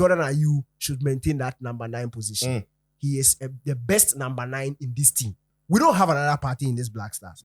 Jordan Ayew should maintain that number 9 position. He is the best number 9 in this team. We don't have another party in this Black Stars.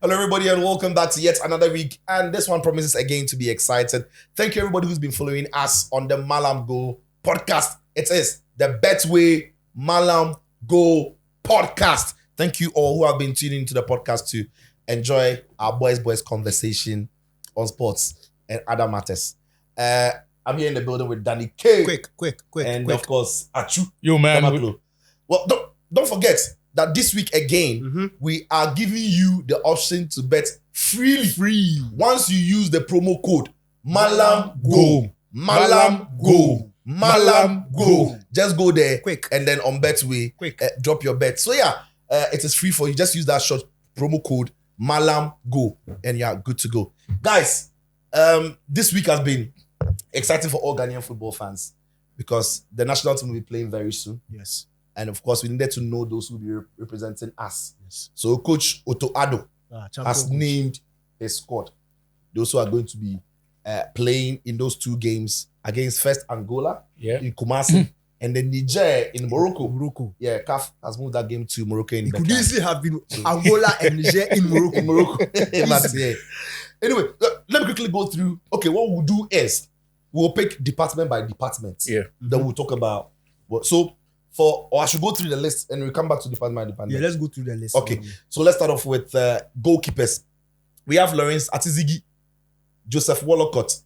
Hello, everybody, and welcome back to yet another week. And this one promises again to be exciting. Thank you, everybody who's been following us on the Mallam Go podcast. It is the Betway Mallam Go podcast. Thank you all who have been tuning into the podcast to enjoy our boys conversation on sports and other matters. I'm here in the building with Danny K. Quick. And of course, Achu. Yo, man. Well, don't forget that this week again, we are giving you the option to bet freely. Once you use the promo code Mallam Go. Just go there and then on Betway, drop your bet. So yeah, it is free for you. Just use that short promo code Mallam Go and you're good to go. Guys, this week has been exciting for all Ghanaian football fans because the national team will be playing very soon. Yes. And of course, we needed to know those who will be representing us. Yes. So Coach Otto Addo has named a squad. Those who are going to be playing in those 2 games against first Angola in Kumasi and then Niger in Morocco. Yeah, CAF has moved that game to Morocco. It could easily have been Angola and Niger in Morocco. Anyway, let me quickly go through. Okay, what we'll do is we'll pick department by department. Yeah. Then we'll talk about what. So, I should go through the list and we'll come back to department by department. Yeah, let's go through the list. Okay, so let's start off with goalkeepers. We have Lawrence Atizigi, Joseph Wallacott,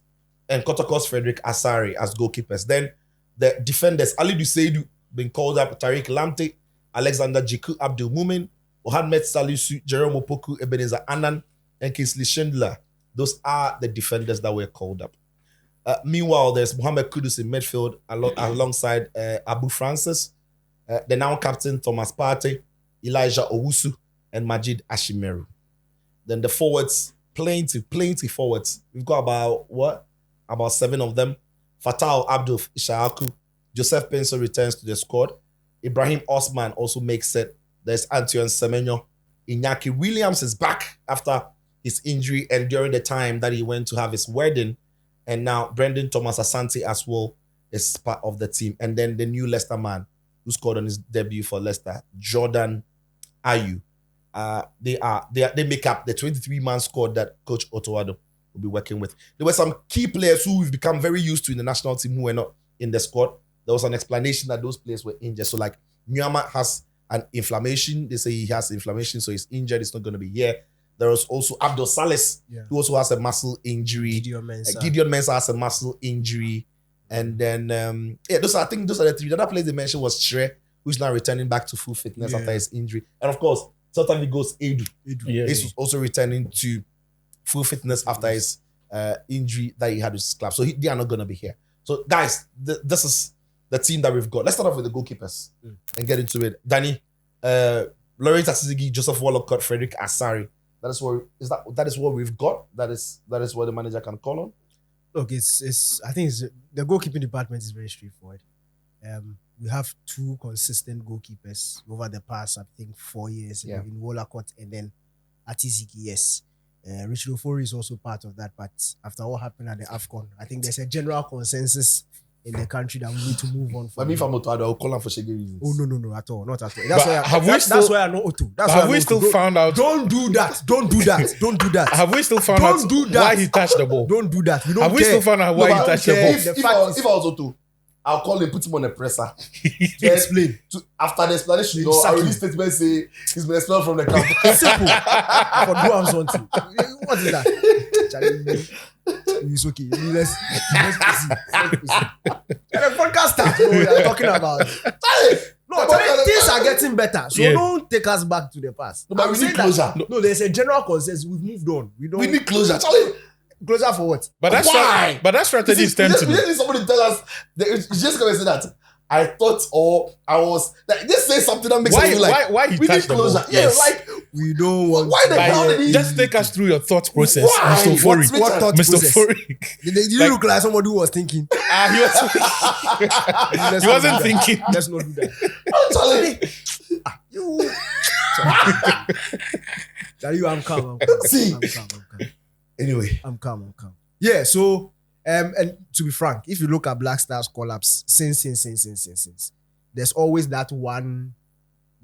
and Kotokos Frederick Asari as goalkeepers. Then the defenders, Ali Duseidu, been called up, Tariq Lamte, Alexander Jiku Abdul Mumin, Mohamed Salisu, Jerome Opoku, Ebenezer Annan, and Kingsley Schindler. Those are the defenders that were called up. Meanwhile, there's Mohamed Kudus in midfield alongside Abu Francis, the now captain Thomas Partey, Elijah Owusu, and Majid Ashimeru. Then the forwards, plenty forwards. We've got about 7 of them. Fatal Abdul Ishaaku, Joseph Penso returns to the squad. Ibrahim Osman also makes it. There's Antoine Semenyo. Iñaki Williams is back after his injury and during the time that he went to have his wedding. And now Brendan Thomas Asante as well is part of the team. And then the new Leicester man who scored on his debut for Leicester, Jordan Ayew. They make up the 23-man squad that Coach Otto Addo will be working with. There were some key players who we've become very used to in the national team who were not in the squad. There was an explanation that those players were injured. So like Nyama has an inflammation. They say he has inflammation, so he's injured. He's not going to be here. There was also Abdul Salis, who also has a muscle injury. Gideon Mensah has a muscle injury. And then, those are the 3. The other players they mentioned was Tre, who's now returning back to full fitness after his injury. And of course, sometimes he goes Addo. He's also returning to full fitness after his injury that he had with his club. So they are not going to be here. So guys, this is the team that we've got. Let's start off with the goalkeepers and get into it. Danny, Lawrence Asizigi, Joseph Wallacott, Frederick Asari. That is what we've got. That is what the manager can call on. Look, I think the goalkeeping department is very straightforward. We have 2 consistent goalkeepers over the past, I think, 4 years in Wallacott and then Atizigi. Yes, Richard Ofori is also part of that. But after what happened at the AFCON, I think there's a general consensus in the country that we need to move on. I mean, if I'm Otto Addo, I'll call him for shaggy reasons. Oh no, at all, not at all. That's why I know Otto. Have we still found out? Don't do that. Have we still found out why he touched the ball? Don't do that. Have we still found out why he touched the ball? If I was Otto, I'll call him, put him on a presser. To explain. After the explanation, I'll release statement say he's been expelled from the camp. Simple. For do I'm something. What is that? It's okay. Let's proceed. The podcast starts. We are talking about. Things are getting better. So don't take us back to the past. No, but we need closure. No, there's a general consensus. We've moved on. We need closure. Charlie. Closure for what? But that strategy is tempting. We need somebody to tell us. It's just going to say that. I thought, or I was like, just say something that makes me like. Why he touched the ball? Yeah, like we don't want. Why the hell did he? Just take us through your thought process, Why? Mr. Ofori. What thought Mr. process? Ofori. Did you look like somebody who was thinking? He wasn't thinking. Let's not do that. Charlie, I'm calm. See. I'm calm. Anyway, I'm calm. Yeah. So And to be frank, if you look at Black Stars collapse since, there's always that one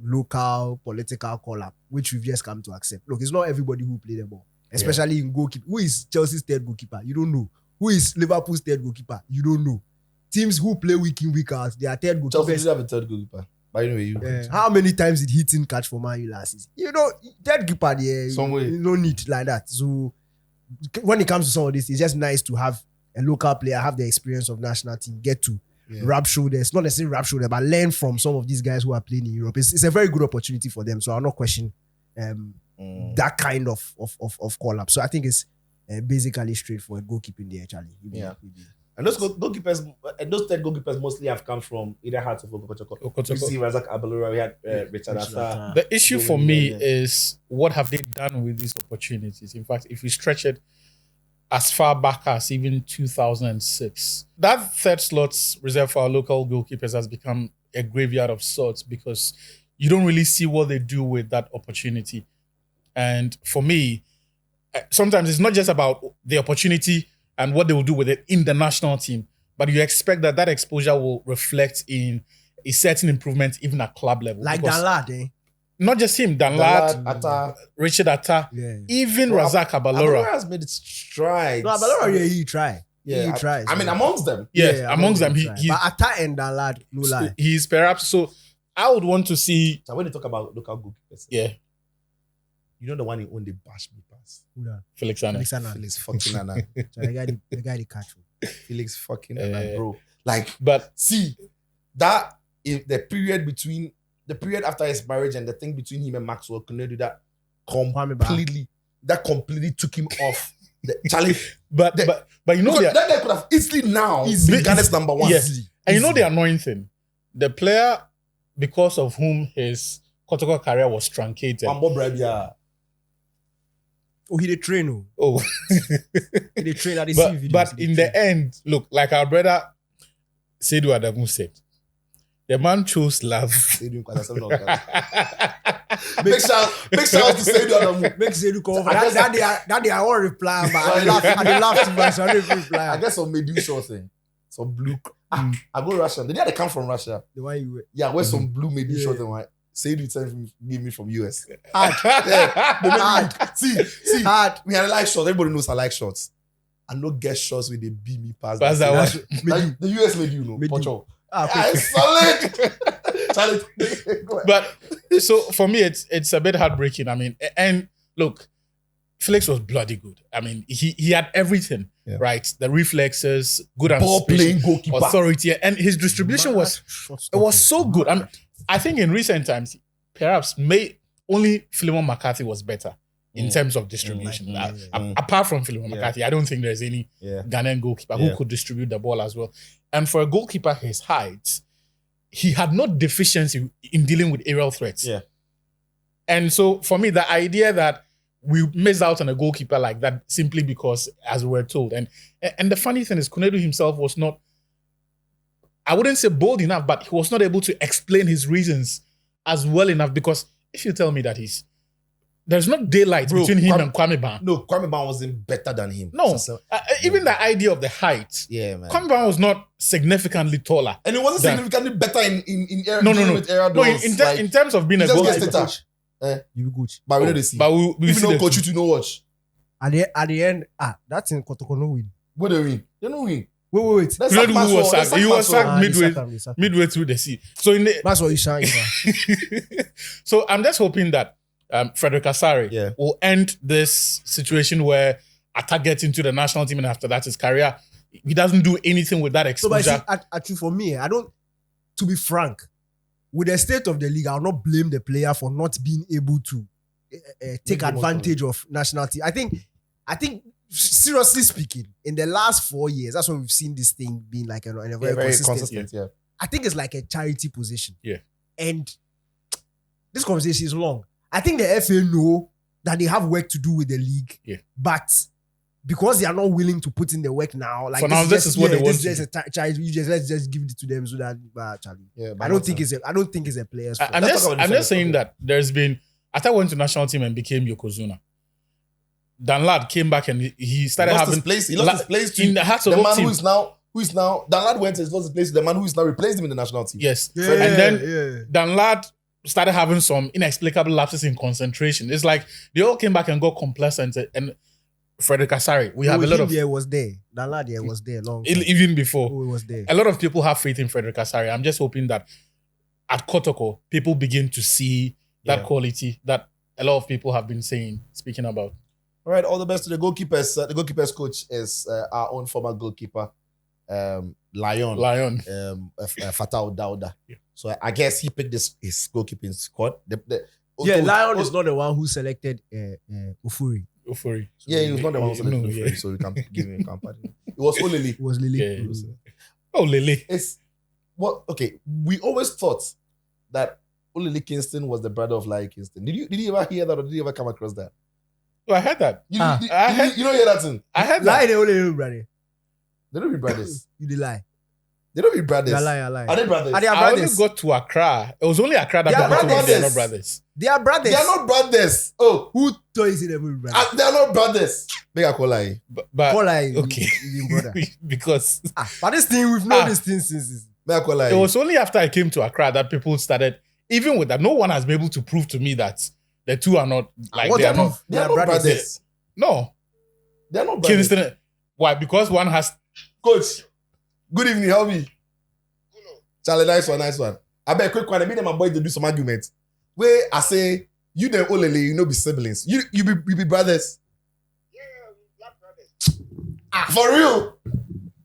local political collapse which we've just come to accept. Look, it's not everybody who play the ball, especially in goalkeeper. Who is Chelsea's third goalkeeper? You don't know. Who is Liverpool's third goalkeeper? You don't know. Teams who play week in, week out, their third goalkeeper. Chelsea have a third goalkeeper. By the way, how many times did Heaton catch for Man U last season? You know, third keeper there, you don't need like that. So when it comes to some of this, it's just nice to have a local player, have the experience of national team, get to rub shoulders, not necessarily rub shoulders, but learn from some of these guys who are playing in Europe. It's a very good opportunity for them. So I'll not question that kind of call-up. So I think it's basically straight for a goalkeeping there, Charlie. And those goalkeepers, and those third goalkeepers mostly have come from either Hearts of Okochoko. We see Razak Abalora, we had Richard Asa. The issue for me is what have they done with these opportunities? In fact, if we stretch it as far back as even 2006, that third slot reserved for our local goalkeepers has become a graveyard of sorts because you don't really see what they do with that opportunity. And for me, sometimes it's not just about the opportunity and what they will do with it in the national team, but you expect that exposure will reflect in a certain improvement even at club level. Like Danlad, eh? Not just him, Danlad, Atta, Richard Atta, even Razak Abalora. Abalora has made strides. No, Abalora, he tried. He tries. I mean, amongst them. Yeah, amongst them. But Atta and Danlad, no lie. He's perhaps, so I would want to see. So when they talk about local goalkeepers, you know the one who owned the bash me pass? Who that? Felix Anna. Felix fucking Anna. The guy they catch. Felix fucking Anna, bro. Like, but see, that is the period after his marriage and the thing between him and Maxwell Konedu that completely took him off the challenge. But you know that guy could have easily now been Ghana's number one. Yes. And you know the annoying thing, the player because of whom his Kotoko career was truncated. Oh, he did train. Oh, he did train at the videos. But in the end, look, like our brother Seydou Adamu said, the man chose love. Big shout to Seydou Adamu. Make Seydou come over. That day I won't reply, but I laugh too much. So I didn't reply. I guess some Medu short thing, some blue. I go Russia. The day they come from Russia. The one you I wear some blue Medu short and white. Seydou give me from US. Hard. See, we had a like shorts. Everybody knows I like shorts. I no get shorts with the beat me past that one. The US made you know. Pocho. Solid. But so for me, it's a bit heartbreaking. I mean, and look, Felix was bloody good. I mean, he had everything, right? The reflexes, good ball playing goalkeeper, authority, and his distribution was so good. I mean, I think in recent times, perhaps only Philemon McCarthy was better in terms of distribution. Apart from Philemon McCarthy, I don't think there's any Ghanaian goalkeeper who could distribute the ball as well. And for a goalkeeper his height, he had no deficiency in dealing with aerial threats. Yeah. And so for me, the idea that we miss out on a goalkeeper like that simply because, as we were told, and the funny thing is, Konedu himself was not, I wouldn't say bold enough, but he was not able to explain his reasons as well enough, because if you tell me that there's not daylight between him and Kwame Ban. No, Kwame Ban wasn't better than him. No, even the idea of the height. Yeah, man. Kwame Ban was not significantly taller. And it wasn't significantly better in air. No. In terms of being a goalkeeper. You be good. But we know they see. But we even see though coach you to no watch. At the end, that's in Kotoko no win. What do they win? They don't win. Wait. He was sacked midway through the sea. So that's what you shine. So I'm just hoping that Frederick Asare will end this situation where Atta gets into the national team and after that his career, he doesn't do anything with that exposure. So, but actually for me, to be frank, with the state of the league, I'll not blame the player for not being able to take advantage of national team. I think seriously speaking, in the last 4 years, that's when we've seen this thing being like a very consistent. Yeah. I think it's like a charity position. Yeah. And this conversation is long. I think the FA know that they have work to do with the league. Yeah. But because they are not willing to put in the work now, like for now, this is what they want. This is just a charity. Let's just give it to them so that Charlie. Yeah, I don't think it's a player's fault. I'm just saying that there's been, Atta went to national team and became Yokozuna. Dan Lad came back and he started lost having his place. He lost his place to in the hearts of the the man team. who is now Dan Lad went and lost his place to the man who is now replaced him in the national team. Yes. Yeah, And then Dan Lad started having some inexplicable lapses in concentration. It's like they all came back and got complacent. And Frederick Asari, we have a lot of... Yeah, was there. That lad here was there long time. Even before. Oh, it was there. A lot of people have faith in Frederick Asari. I'm just hoping that at Kotoko, people begin to see that quality that a lot of people have been speaking about. All right, all the best to the goalkeepers. The goalkeepers coach is our own former goalkeeper, Lion. Fatah Dauda. Yeah. So I guess he picked his goalkeeping squad. Lion is not the one who selected Ufuri. Ufuri. So he was not the one who selected Ufuri, so we can give him company. It was Olili. It was Lily. Yeah. Oh, Lily. We always thought that Olili Kingston was the brother of Lai Kingston. Did you ever hear that, or did you ever come across that? Oh, I heard that. You don't hear that thing? I heard Lie, that. they only know, brother. They don't be brothers. You did lie. They don't be brothers. You lie. Are they brothers? Are they I only brothers? got to Accra. It was only Accra that They are people told me they're not brothers. brothers. They are brothers. They are not brothers. Oh, Who told you they were brothers? they are not brothers. Make a call lie. But Call like okay. you brother. Because But this thing, we've known this thing since. Make a call lie. it was only after I came to Accra that people started, even with that, no one has been able to prove to me that the two are not like What they are type not. of- They are not brothers. No. They are not brothers. Kingston. Why? Because one has Coach, good evening. Help me. Charlie, nice one. I bet quick one. I made my boy to do some arguments. Where I say, you the Olele, you know, be siblings. You be brothers. Yeah, black brothers. For real.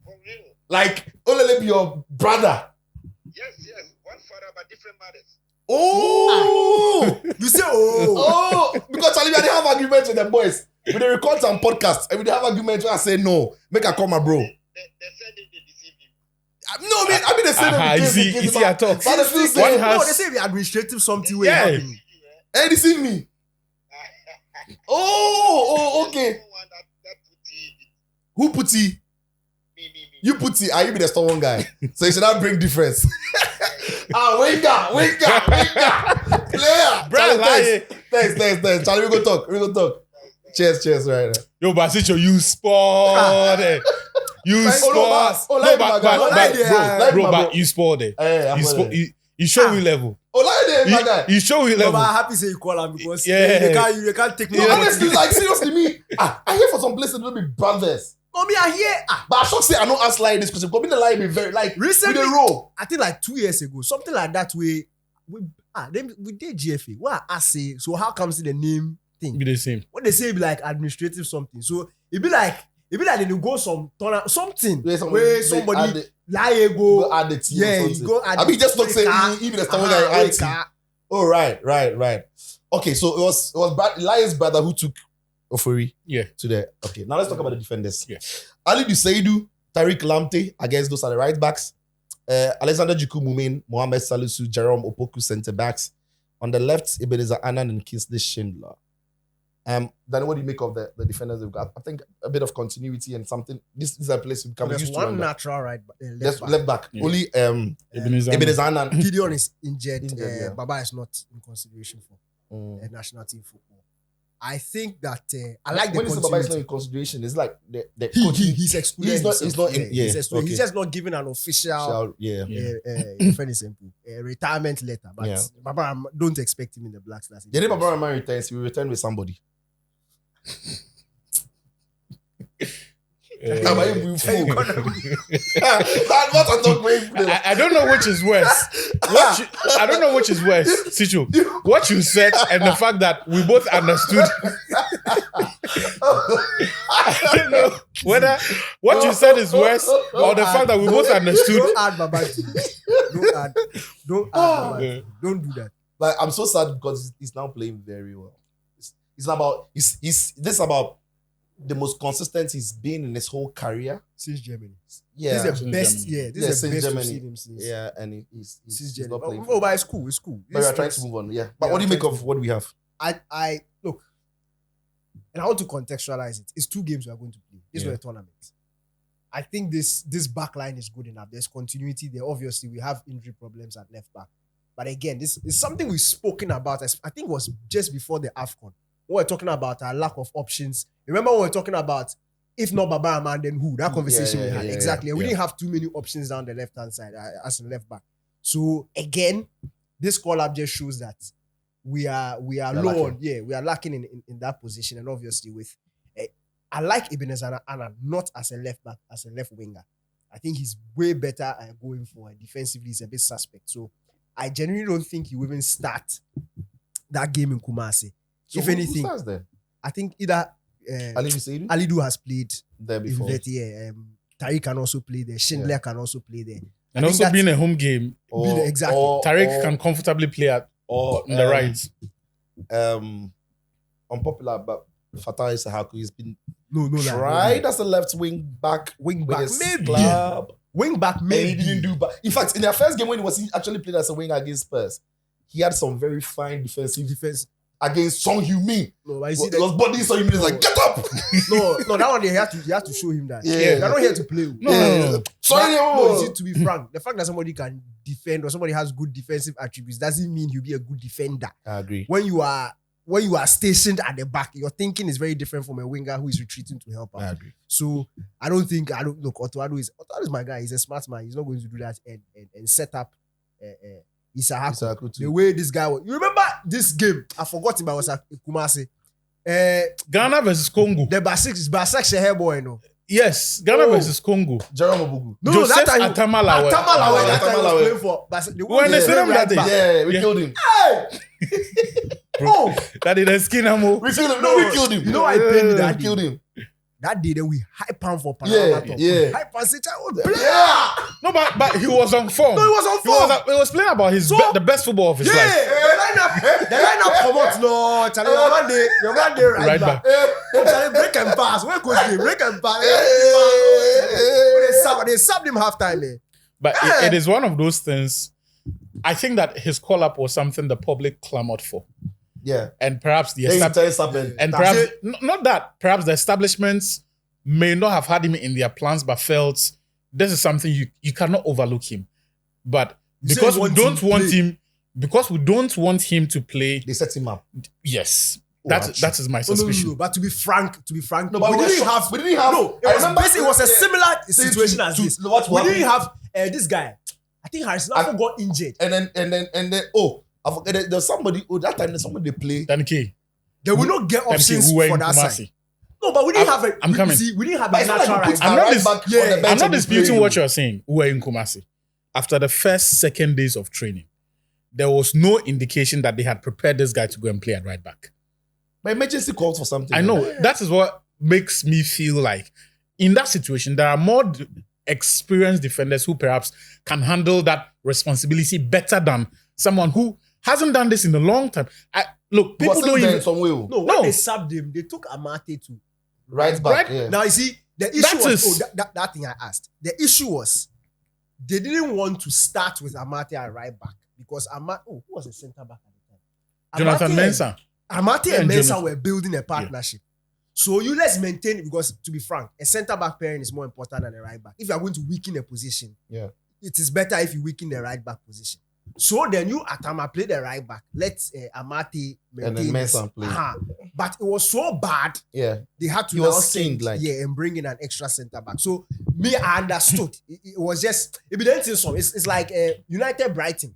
For real. Like, Olele be your brother. Yes. One father, but different mothers. Oh! You say, oh. Because Charlie, we didn't have arguments with the boys. We did record some podcasts and we did have arguments where I say, no, make a call my bro. They said they deceived you. No, I mean, the same. you see, I talk. But they still say, One has- No, they say the administrative something way Yeah. happening. hey, deceive me. Oh, okay. One that putty, Who putty? me. You putty. Are you be the stubborn guy? So you should not bring difference. Winger. Player. Bro, Charlie, thanks. Charlie, we go talk. Cheers, right. Yo, but sit your you sport it. You sport. But you sport it. You show you level. You show you No, but level. I'm happy say you call him because Yeah. they can't take me. No, honestly, like seriously, me. I hear for some places will be brothers. Mommy, I hear. But I should say I don't ask lie this question. Because me the lie be very like Recently- with the roll. I think like 2 years ago, something like that. We did GFA. What I say. So how comes the name thing? Be the same. What they say be like administrative something. So it be like they go some something Where where somebody lie go add the T or yeah, something. you go add I mean, just not say even the stubborn guy add T. car. Oh, right. Okay, so it was Lion's brother who took Ofori Yeah. to the. Okay, now let's talk about the defenders. Yeah. Ali Duseidu, Tariq Lamptey, I guess those are the right backs. Alexander Juku Mumin, Mohamed Salisu, Jerome Opoku, centre backs. On the left, Ebenezer Annan and Kingsley Schindler. Then what do you make of the defenders they've got? I think a bit of continuity and something. This is a place we become There's used to. one natural right Left back. left back. Yeah. Only Ebenezer. Ebenezer Annan. Gideon is injured. Injured, yeah. Baba is not in consideration for Mm. national team football. I think that I like the When you say Baba is not continuity. in consideration, it's like the He's excluded. He's not himself. in. Yeah, he's excluded. okay. He's just not given an official Yeah. very simple retirement letter. But Yeah. Baba, don't expect him in the Black Stars. The day Baba Rahman returns, he will return with somebody. Uh, Am I being fool? What I talk about? I don't know which is worse. I don't know which is worse, Sichu. What you said and the fact that we both understood. I don't know whether what you said is worse or the fact that we both understood. Don't add Baba to it. Don't add Baba to it. Don't do that. Like, I'm so sad because he's now playing very well. It's about about the most consistent he's been in his whole career. Since Germany. Yeah, This is the best. Germany. Yeah, this Yeah, is the since best Germany. we've seen him since. yeah, and he's Since not Germany. playing. Oh, but it's cool. It's cool. But we are trying to move on. Yeah, but Yeah, what do you we're make trying of what we have? I look, and I want to contextualize it. It's 2 games we are going to play. This Yeah. is a tournament. I think this back line is good enough. There's continuity there. Obviously, we have injury problems at left back. But again, this is something we've spoken about. I think it was just before the AFCON, when we're talking about our lack of options, remember when we're talking about if not Baba Rahman, then who? That conversation we had. Exactly. And we didn't have too many options down the left-hand side as a left back. So again, this call-up just shows that we are low on, we are lacking in that position. And obviously with I like Ebenezer Annan not as a left back, as a left winger. I think he's way better going forward. Defensively, he's a bit suspect. So I genuinely don't think he will even start that game in Kumasi. So if anything, who starts there? I think either Alidu has played there before. Tariq can also play there. Schindler can also play there. And also being a home game. Exactly. Tariq can comfortably play on the right. Unpopular, but Fatah Isahaku, he's been tried as a left wing back. Maybe. Club. Wing back, maybe. And he didn't do, but in fact, in their first game when he was actually playing as a winger against Spurs, he had some very fine defense against Son Heung-min. No, but you see that was body Son Heung-min is like, get up! no, that one you have to show him that. They're not here to play. No. No, to be frank, the fact that somebody can defend or somebody has good defensive attributes doesn't mean he'll be a good defender. I agree. When you are stationed at the back, your thinking is very different from a winger who is retreating to help out. I agree. So look, Otto Addo is my guy. He's a smart man. He's not going to do that and set up Isahaku the way this guy was. You remember this game? I forgot him, but it was at Kumasi. Ghana versus Congo. The Basak Shehe boy, no. Yes, Ghana versus Congo. Jerome Obugu. No, Joseph that time Atamalawe. That time was playing for Basak. When they said him that day. Yeah, we killed him. Bro, that didn't skin him. We killed him. No, we killed him. You know I paid me that we killed him. That day, then we hype him for Panama. Hype and say, no, but he was on form. No, he was on form. He was playing about the best football of his life. The lineup come out. No, Charlie, your man day right back. Charlie, break and pass. Where coach game? Break and pass. They subbed him halftime. But it is one of those things. I think that his call-up was something the public clamored for. Yeah. And perhaps perhaps the establishments may not have had him in their plans, but felt this is something you cannot overlook him. But because we don't want him to play, they set him up. Yes. That is my suspicion. No. But to be frank, no, but we didn't have. No, it was a similar situation as this. We didn't have this guy. I think Harrison Afo got injured. And then I forget there's somebody that time there's somebody they play. They will not get options for that side. No, but we didn't have a. I'm coming. We didn't have a natural right. I'm not disputing what you're saying. We were in Kumasi. After the second days of training, there was no indication that they had prepared this guy to go and play at right back. But emergency calls for something. I know. That is what makes me feel like in that situation, there are more experienced defenders who perhaps can handle that responsibility better than someone who hasn't done this in a long time. Look, people don't even... When they subbed him, they took Amate to right back. Yeah. Now, you see, the issue was... that thing I asked. The issue was they didn't want to start with Amate at right back because who was the centre back at the time? Jonathan Mensah. Amate and Mensah were building a partnership. Yeah. So let's maintain it because, to be frank, a centre-back pairing is more important than a right-back. If you are going to weaken a position, it is better if you weaken the right-back position. So then you, Atama, play the right-back. Let Amate maintain and then Mensah play. But it was so bad, they had to now send, and bring in an extra centre-back. So I understood. It was just, it's like United Brighton.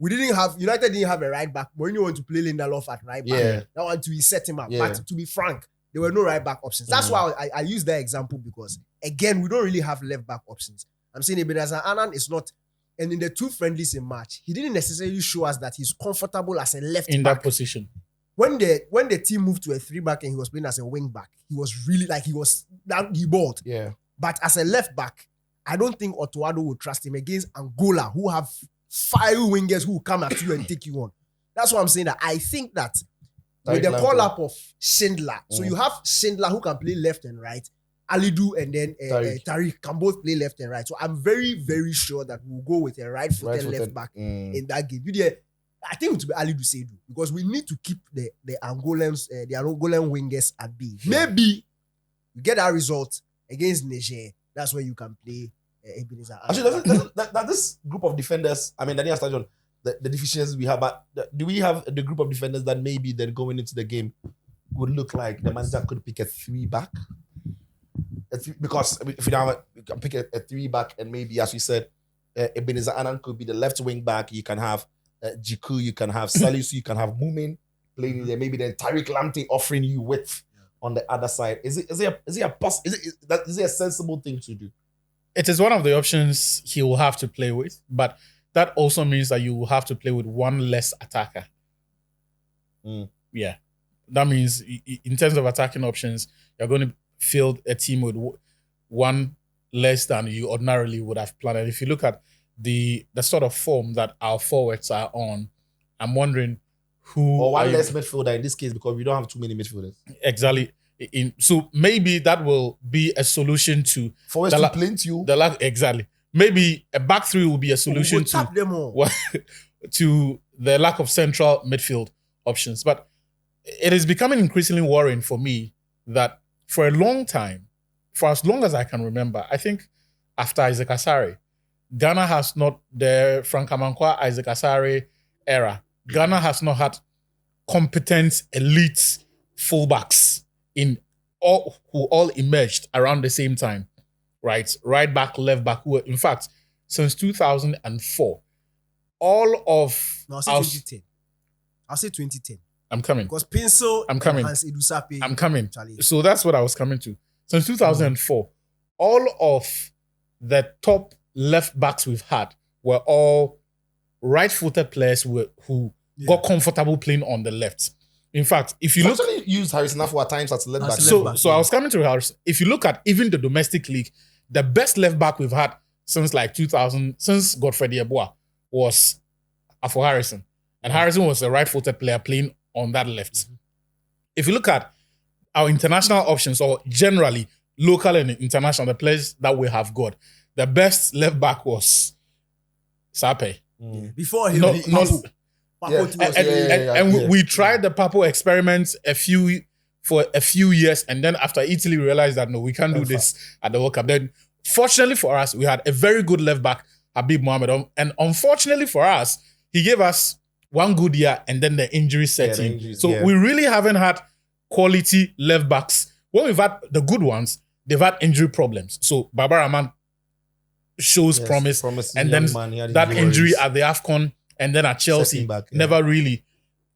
United didn't have a right-back. Mourinho wanted to play Lindelof at right-back. Yeah. That one to set him up. Yeah. But to be frank, there were no right-back options. That's why I use that example because, again, we don't really have left-back options. I'm saying Ebenezer Annan is not, and in the two friendlies in March, he didn't necessarily show us that he's comfortable as a left-back. In that position. When the team moved to a 3-back and he was playing as a wing-back, he was really he balled. Yeah. But as a left-back, I don't think Otto Addo would trust him against Angola, who have 5 wingers who will come at you and take you on. That's why I'm saying that I think that with the call-up of Schindler, so you have Schindler who can play left and right, Alidu and then Tariq can both play left and right. So I'm very, very sure that we'll go with a right-footed left back in that game. I think it will be Alidu Seidu because we need to keep the Angolan wingers at bay. Maybe you get that result against Niger. That's where you can play Ebenezer. Actually, this group of defenders, I mean, Daniel Stadion, the deficiencies we have, but do we have the group of defenders that maybe then going into the game would look like the manager could pick a 3-back. Because if you can pick a 3-back, and maybe, as we said, Ebenezer Annan could be the left wing back. You can have Jiku, you can have Salisu, you can have Mumin playing there. Maybe then Tariq Lamptey offering you width on the other side. Is it a sensible thing to do? It is one of the options he will have to play with, but that also means that you will have to play with one less attacker. Yeah. That means in terms of attacking options, you're going to field a team with one less than you ordinarily would have planned. And if you look at the sort of form that our forwards are on, I'm wondering who... Or one less midfielder in this case, because we don't have too many midfielders. Exactly. So maybe that will be a solution to... Forwards to plenty you. Exactly. Maybe a back three will be a solution tap them all. to the lack of central midfield options. But it is becoming increasingly worrying for me that for a long time, for as long as I can remember, I think after Isaac Asare, Ghana has not, the Frank Amankwa, Isaac Asare era, Ghana has not had competent elite fullbacks who all emerged around the same time, right? Right back, left back, who were, in fact, since 2004, all of... No, I'll say 2010. I'll say 2010. I'm coming. Because Pencil I'm coming. and Hans Edusape... I'm coming. Charlie. So that's what I was coming to. Since 2004, all of the top left backs we've had were all right-footed players who got comfortable playing on the left. In fact, if you look... actually use Harrison Afo at times as left back. So I was coming to Harrison. If you look at even the domestic league, the best left back we've had since like 2000, since Godfrey Yeboah was Afo Harrison. And Harrison was a right-footed player playing on that left. If you look at our international options, or generally local and international, the players that we have got, the best left back was Sape. Before him, we tried the Papo experiment for a few years, and then after Italy realized that no, we can't do this at the World Cup. Then, fortunately for us, we had a very good left back, Habib Mohamed, and unfortunately for us, he gave us one good year and then the injury set in. We really haven't had quality left backs. When we've had the good ones, they've had injury problems. So Baba Rahman shows promise, and then that injury at the AFCON, and then at Chelsea, never really.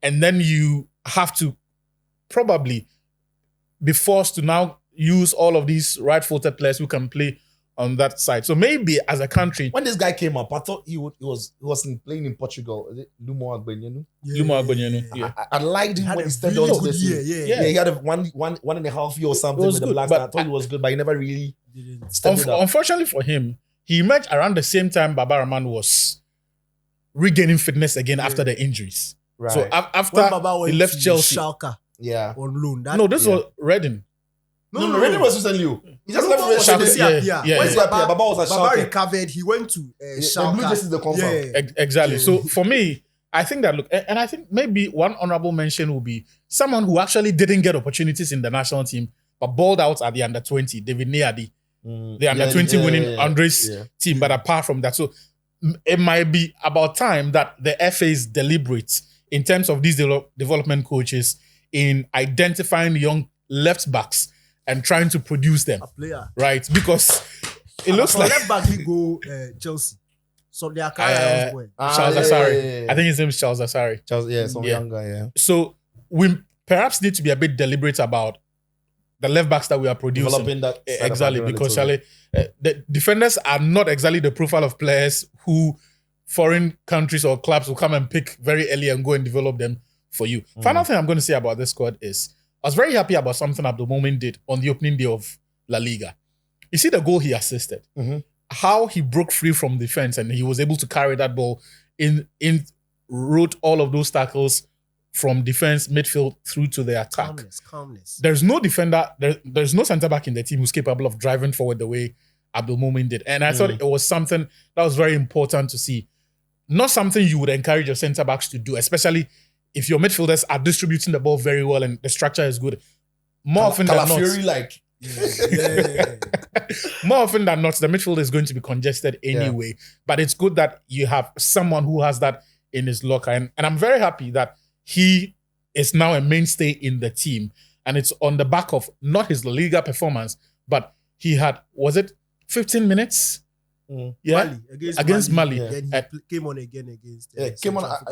And then you have to probably be forced to now use all of these right-footed players who can play on that side. So maybe as a country... When this guy came up, I thought he wasn't playing in Portugal. Is it Lumo Agbenyenu? Lumo Agbenyenu, I liked him when he stepped onto the scene. He had a one and a half year or something with the Blacks. I thought he was good, but he never really stepped it up. Unfortunately for him, he emerged around the same time Baba Rahman was regaining fitness again after the injuries. Right. So after he left Chelsea... Schalke on loan. This was Reading. No, Reading was recently you. He just left Reading. When Baba was at Baba Schalke. recovered, he went to Schalke. The Blue Jays is the confirm. Exactly. So for me, I think that, look, and I think maybe one honorable mention will be someone who actually didn't get opportunities in the national team, but balled out at the under-20, David Neadi. The under-20 winning Andres team. But apart from that, so it might be about time that the FA is deliberate in terms of these development coaches in identifying young left backs and trying to produce them. A player. Right? Because it looks like... left back, we go Chelsea. So they are Charles Asare. I think his name is Charles Asare. Younger. So we perhaps need to be a bit deliberate about the left backs that we are producing. Developing that. Exactly, because the defenders are not exactly the profile of players who foreign countries or clubs will come and pick very early and go and develop them for you. Final thing I'm going to say about this squad is I was very happy about something Abdul Momin did on the opening day of La Liga. You see the goal he assisted, how he broke free from defense and he was able to carry that ball wrote all of those tackles from defense, midfield through to the attack. Calmness. There's no defender, there's no centre back in the team who's capable of driving forward the way Abdul Momin did. And I thought it was something that was very important to see. Not something you would encourage your centre backs to do, especially if your midfielders are distributing the ball very well and the structure is good. More often than not, more often than not, the midfield is going to be congested anyway. Yeah. But it's good that you have someone who has that in his locker. And I'm very happy that he is now a mainstay in the team. And it's on the back of not his La Liga performance, but he had, was it 15 minutes? Yeah, Mali, against Mali. Then he came on again against. I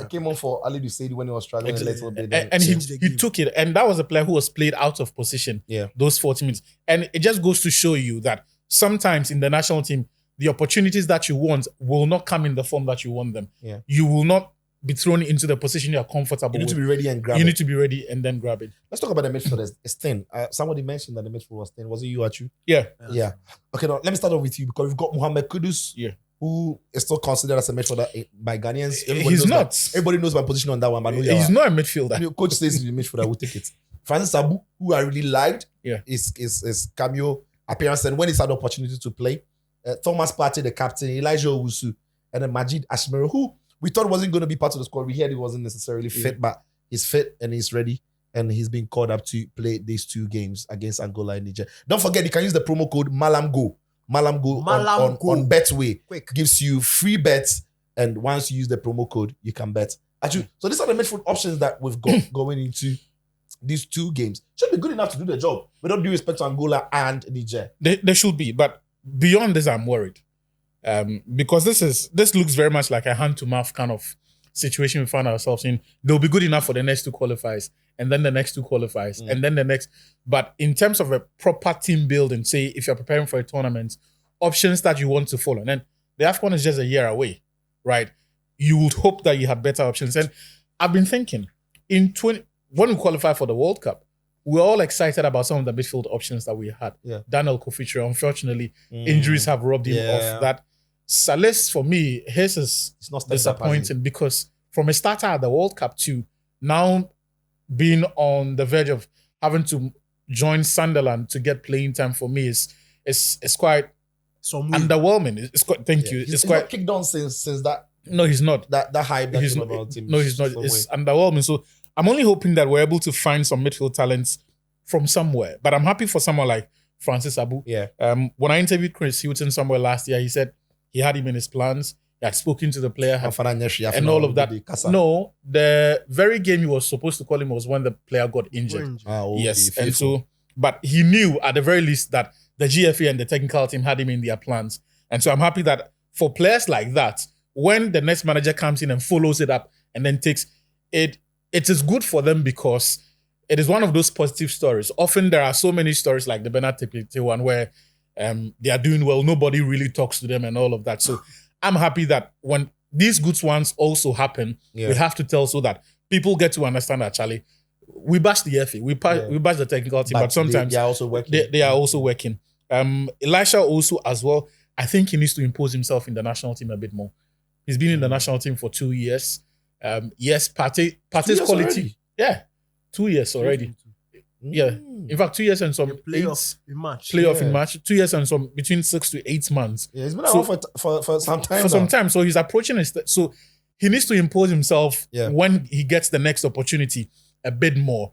came on for Ali Dusaidi when he was struggling a little bit. And he took it. And that was a player who was played out of position those 40 minutes. And it just goes to show you that sometimes in the national team, the opportunities that you want will not come in the form that you want them. Yeah. You will not be thrown into the position you are comfortable You need with. to be ready and grab it. You need to be ready and then grab it. Let's talk about the midfielders. It's thin. Somebody mentioned that the midfield was thin. Was it you, Achu? Yeah. Yeah. Okay, now let me start off with you because we've got Mohamed Kudus, who is still considered as a midfielder by Ghanaians. He's not. Everybody knows my position on that one, but no, He's not a midfielder. Coach says he's a midfielder. I will take it. Francis Abu, who I really liked, his cameo appearance, and when he's had the opportunity to play, Thomas Partey, the captain, Elijah Owusu, and then Majid Ashmero, who we thought wasn't going to be part of the squad. We heard he wasn't necessarily fit, but he's fit and he's ready. And he's been called up to play these 2 games against Angola and Niger. Don't forget, you can use the promo code Mallam Go. Mallam Go on Betway. Quick. Gives you free bets. And once you use the promo code, you can bet. Actually, so these are the midfield options that we've got going into these 2 games. Should be good enough to do the job. Without due respect to Angola and Niger. They should be. But beyond this, I'm worried. Because this looks very much like a hand-to-mouth kind of situation we find ourselves in. They'll be good enough for the next 2 qualifiers, and then the next 2 qualifiers, and then the next. But in terms of a proper team building, say if you're preparing for a tournament, options that you want to follow, and then the AFCON is just a year away, right? You would hope that you have better options. And I've been thinking, when we qualify for the World Cup, we're all excited about some of the midfield options that we had. Yeah. Daniel Kofitre, unfortunately, injuries have robbed him of that. Salis, for me, his is not disappointing because from a starter at the World Cup to now being on the verge of having to join Sunderland to get playing time, for me is quite underwhelming. It's quite. Thank you. He's quite not kicked on since that. No, he's not. That hype that came about him. No, he's not. It's underwhelming. So I'm only hoping that we're able to find some midfield talents from somewhere. But I'm happy for someone like Francis Abu. Yeah. When I interviewed Chris Hilton somewhere last year, he said he had him in his plans. He had spoken to the player and all of that. No, the very game he was supposed to call him was when the player got injured. Yes. And so, but he knew at the very least that the GFA and the technical team had him in their plans. And so I'm happy that for players like that, when the next manager comes in and follows it up and then takes it, it is good for them because it is one of those positive stories. Often there are so many stories like the Bernard Tepete one where they are doing well, nobody really talks to them and all of that. So I'm happy that when these good ones also happen, we have to tell so that people get to understand that, Charlie, we bash the FA, we bash the technical team, but sometimes they are also working. They are also working. Elisha also as well, I think he needs to impose himself in the national team a bit more. He's been in the national team for 2 years. Yes, Partey's quality. Already? Yeah, 2 years already. Yeah, in fact, 2 years and some playoff in March. Playoff in March. 2 years and some between 6 to 8 months. Yeah, he's been around for some time. For some time, so he's approaching it. So he needs to impose himself when he gets the next opportunity a bit more,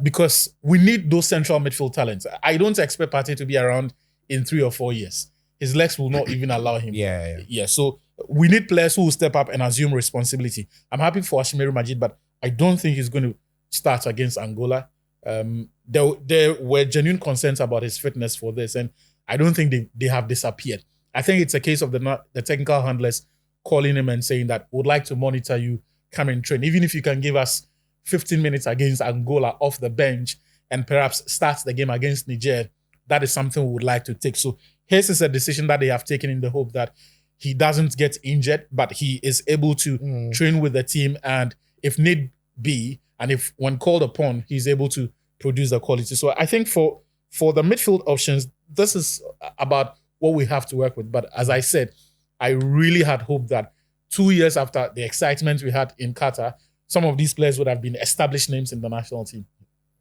because we need those central midfield talents. I don't expect Partey to be around in 3 or 4 years. His legs will not even allow him. Yeah. So we need players who will step up and assume responsibility. I'm happy for Ashmeru Majid, but I don't think he's going to start against Angola. There were genuine concerns about his fitness for this, and I don't think they have disappeared. I think it's a case of the technical handlers calling him and saying that we'd like to monitor you, come and train. Even if you can give us 15 minutes against Angola off the bench and perhaps start the game against Niger, that is something we would like to take. So his is a decision that they have taken in the hope that he doesn't get injured, but he is able to train with the team, and if need be, and if when called upon, he's able to produce the quality. So I think for the midfield options, this is about what we have to work with. But as I said, I really had hoped that 2 years after the excitement we had in Qatar, some of these players would have been established names in the national team.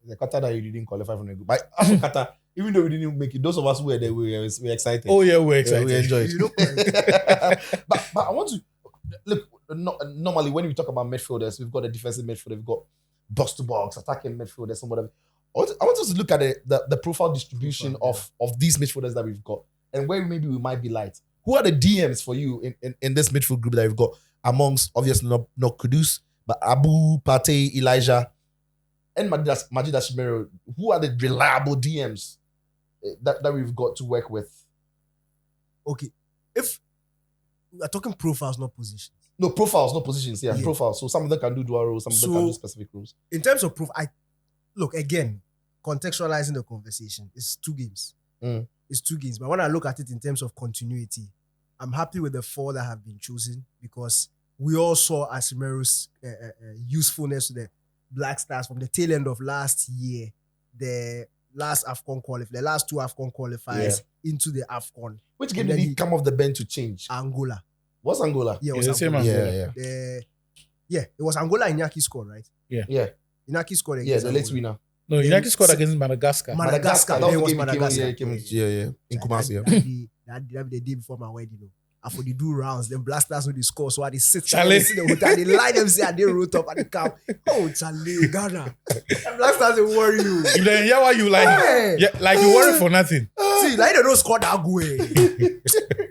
The Qatar that you didn't qualify for the group. But after Qatar, even though we didn't make it, those of us who were there, we were excited. Oh yeah, we're excited. We enjoyed it. but I want to look. Normally, when we talk about midfielders, we've got a defensive midfielder, we've got box to box, attacking midfielders, some whatever. I want us to look at the profile distribution of these midfielders that we've got and where maybe we might be light. Who are the DMs for you in this midfield group that we've got amongst, obviously not Kudus, but Abu, Partey, Elijah, and Majid Ashimero, who are the reliable DMs that we've got to work with? Okay. If we are talking profiles, not positions. No, profiles, not positions. Yeah, profiles. So some of them can do dual roles, some of them can do specific roles. In terms of look, again, contextualizing the conversation, it's 2 games. It's 2 games. But when I look at it in terms of continuity, I'm happy with the 4 that have been chosen because we all saw Ashimero's usefulness to the Black Stars from the tail end of last year, the last AFCON qualifier, the last 2 AFCON qualifiers into the AFCON. Which game did he come off the bench to change? Angola. What's Angola? Yeah, it was the same Angola. Angola. It was Angola. Iñaki scored, right? Yeah. Iñaki scored Yeah, against the late Angola. winner. No, United scored against Madagascar. Madagascar. That was It was the game Madagascar. he came in Kumasi. That the day before my wedding. And for the 2 rounds, then Blasters with the score. So I sit Charlie. in the hotel, they lie them say they wrote up at the camp. Oh, Charlie, Ghana. Blasters will worry you. Then yeah, why you like? Hey. Yeah, like you worry for nothing. See, like they don't score that way.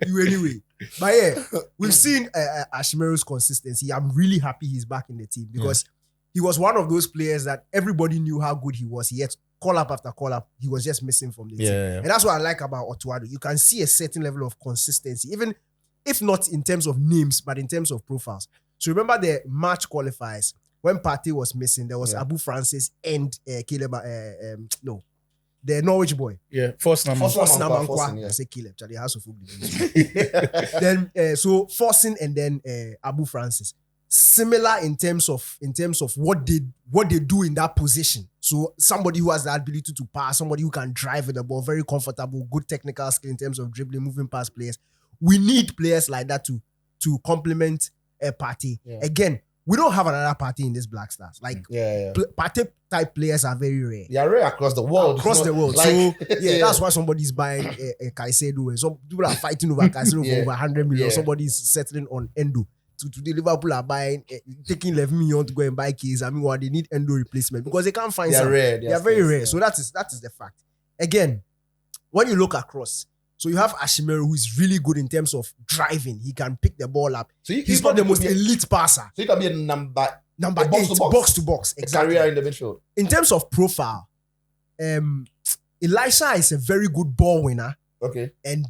You anyway. But yeah, we've seen Ashimero's consistency. I'm really happy he's back in the team because he was one of those players that everybody knew how good he was. He had call up after call up. He was just missing from the team. And that's what I like about Otto. You can see a certain level of consistency, even if not in terms of names, but in terms of profiles. So remember the March qualifiers when Partey was missing, there was Abu Francis and Caleb, the Norwich boy. Yeah, Force Namankwa. I say Caleb, Charlie House of Football. Then so Forcing and then Abu Francis. Similar in terms of what they do in that position. So somebody who has the ability to pass, somebody who can drive with the ball, very comfortable, good technical skill in terms of dribbling, moving past players. We need players like that to complement a Partey. Again, we don't have another Partey in this Black Stars. Like Partey type players are very rare. They are rare across the world. So that's why somebody's buying a Caicedo. And some people are fighting over Caicedo for over 100 million. Somebody's settling on Endo. To the Liverpool are buying, taking 11 million to go and buy keys. I mean, they need Endo replacement because they can't find. They are rare. They are very rare. So that is the fact. Again, when you look across, so you have Ashimero who is really good in terms of driving. He can pick the ball up. So he's not the most elite passer. So he can be a number 8, box to box. Exactly. Career in the midfield. In terms of profile, Elisha is a very good ball winner. Okay. And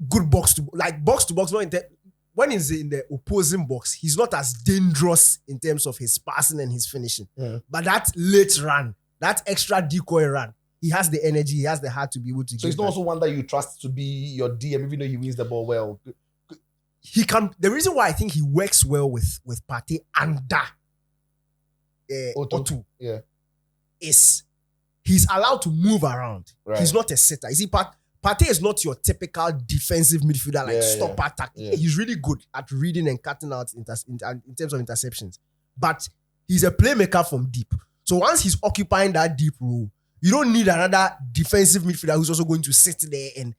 good box to box. Not when he's in the opposing box, he's not as dangerous in terms of his passing and his finishing. But that late run, that extra decoy run, he has the energy, he has the heart to be able to. So he's not also one that you trust to be your DM, even though he wins the ball well. He can. The reason why I think he works well with Partey under Otto is he's allowed to move around. Right. He's not a sitter. You see, Partey is not your typical defensive midfielder stopper tactic. He's really good at reading and cutting out in terms of interceptions. But he's a playmaker from deep. So once he's occupying that deep role, you don't need another defensive midfielder who's also going to sit there. And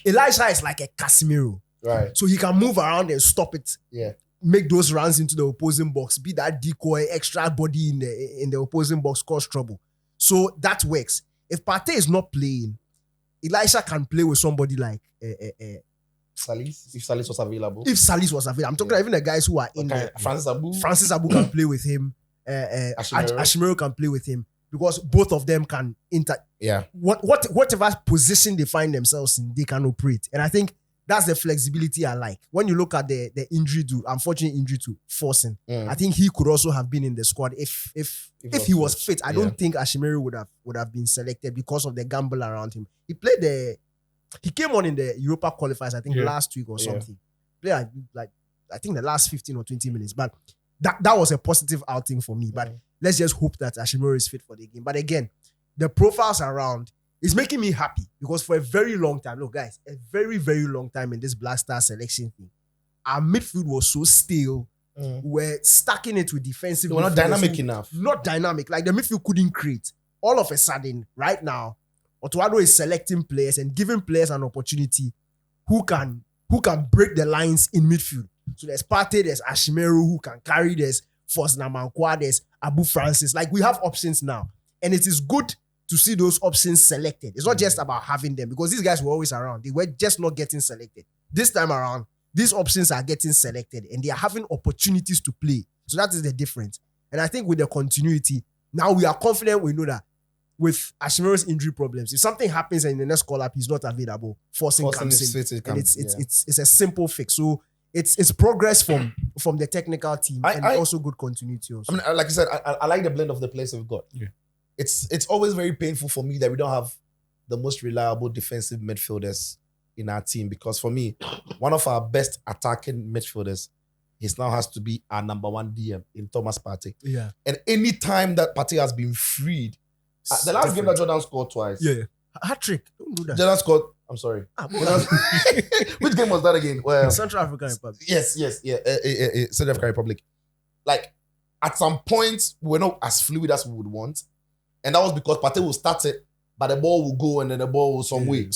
Elisha is like a Casemiro. Right. So he can move around and stop it. Yeah. Make those runs into the opposing box. Be that decoy, extra body in the opposing box, cause trouble. So that works. If Partey is not playing, Elisha can play with somebody like Salis. If Salis was available. I'm talking about even the guys who are in there. Francis Abu can play with him. Ashimero can play with him because both of them can whatever position they find themselves in, they can operate. And I think that's the flexibility I like. When you look at the unfortunate injury to Forcing, I think he could also have been in the squad if he was fit. I don't think Ashimero would have been selected because of the gamble around him. He came on in the Europa qualifiers, I think last week or something. Played like I think the last 15 or 20 minutes. But that was a positive outing for me. But let's just hope that Ashimero is fit for the game. But again, the profiles around is making me happy because for a very long time, look guys, a very, very long time in this Black Star selection thing, our midfield was so stale. We're stacking it with defensive. We're not dynamic enough. Not dynamic. Like the midfield couldn't create. All of a sudden, right now, Otto is selecting players and giving players an opportunity who can break the lines in midfield. So there's Partey, there's Ashimero who can carry, there's Force Namankwa, there's Abu Francis. Like we have options now. And it is good to see those options selected. It's not just about having them because these guys were always around. They were just not getting selected. This time around, these options are getting selected and they are having opportunities to play. So that is the difference. And I think with the continuity, Now we are confident. We know that with Ashimero's injury problems, if something happens and in the next call up he's not available, forcing comes in, and it's a simple fix. So it's progress from the technical team and also good continuity. Also, I mean, like I said, I like the blend of the players we've got. Yeah. It's always very painful for me that we don't have the most reliable defensive midfielders in our team, because for me, one of our best attacking midfielders, he now has to be our number one DM in Thomas Partey. Yeah. And any time that Partey has been freed, the last game that Jordan scored twice. Yeah. Hat trick. Don't do that. Jordan scored. I'm sorry. Which game was that again? Well, Central African Republic. Yes. Central African Republic. Like, at some point, we were not as fluid as we would want. And that was because Partey will start it, but the ball will go and then the ball will some way.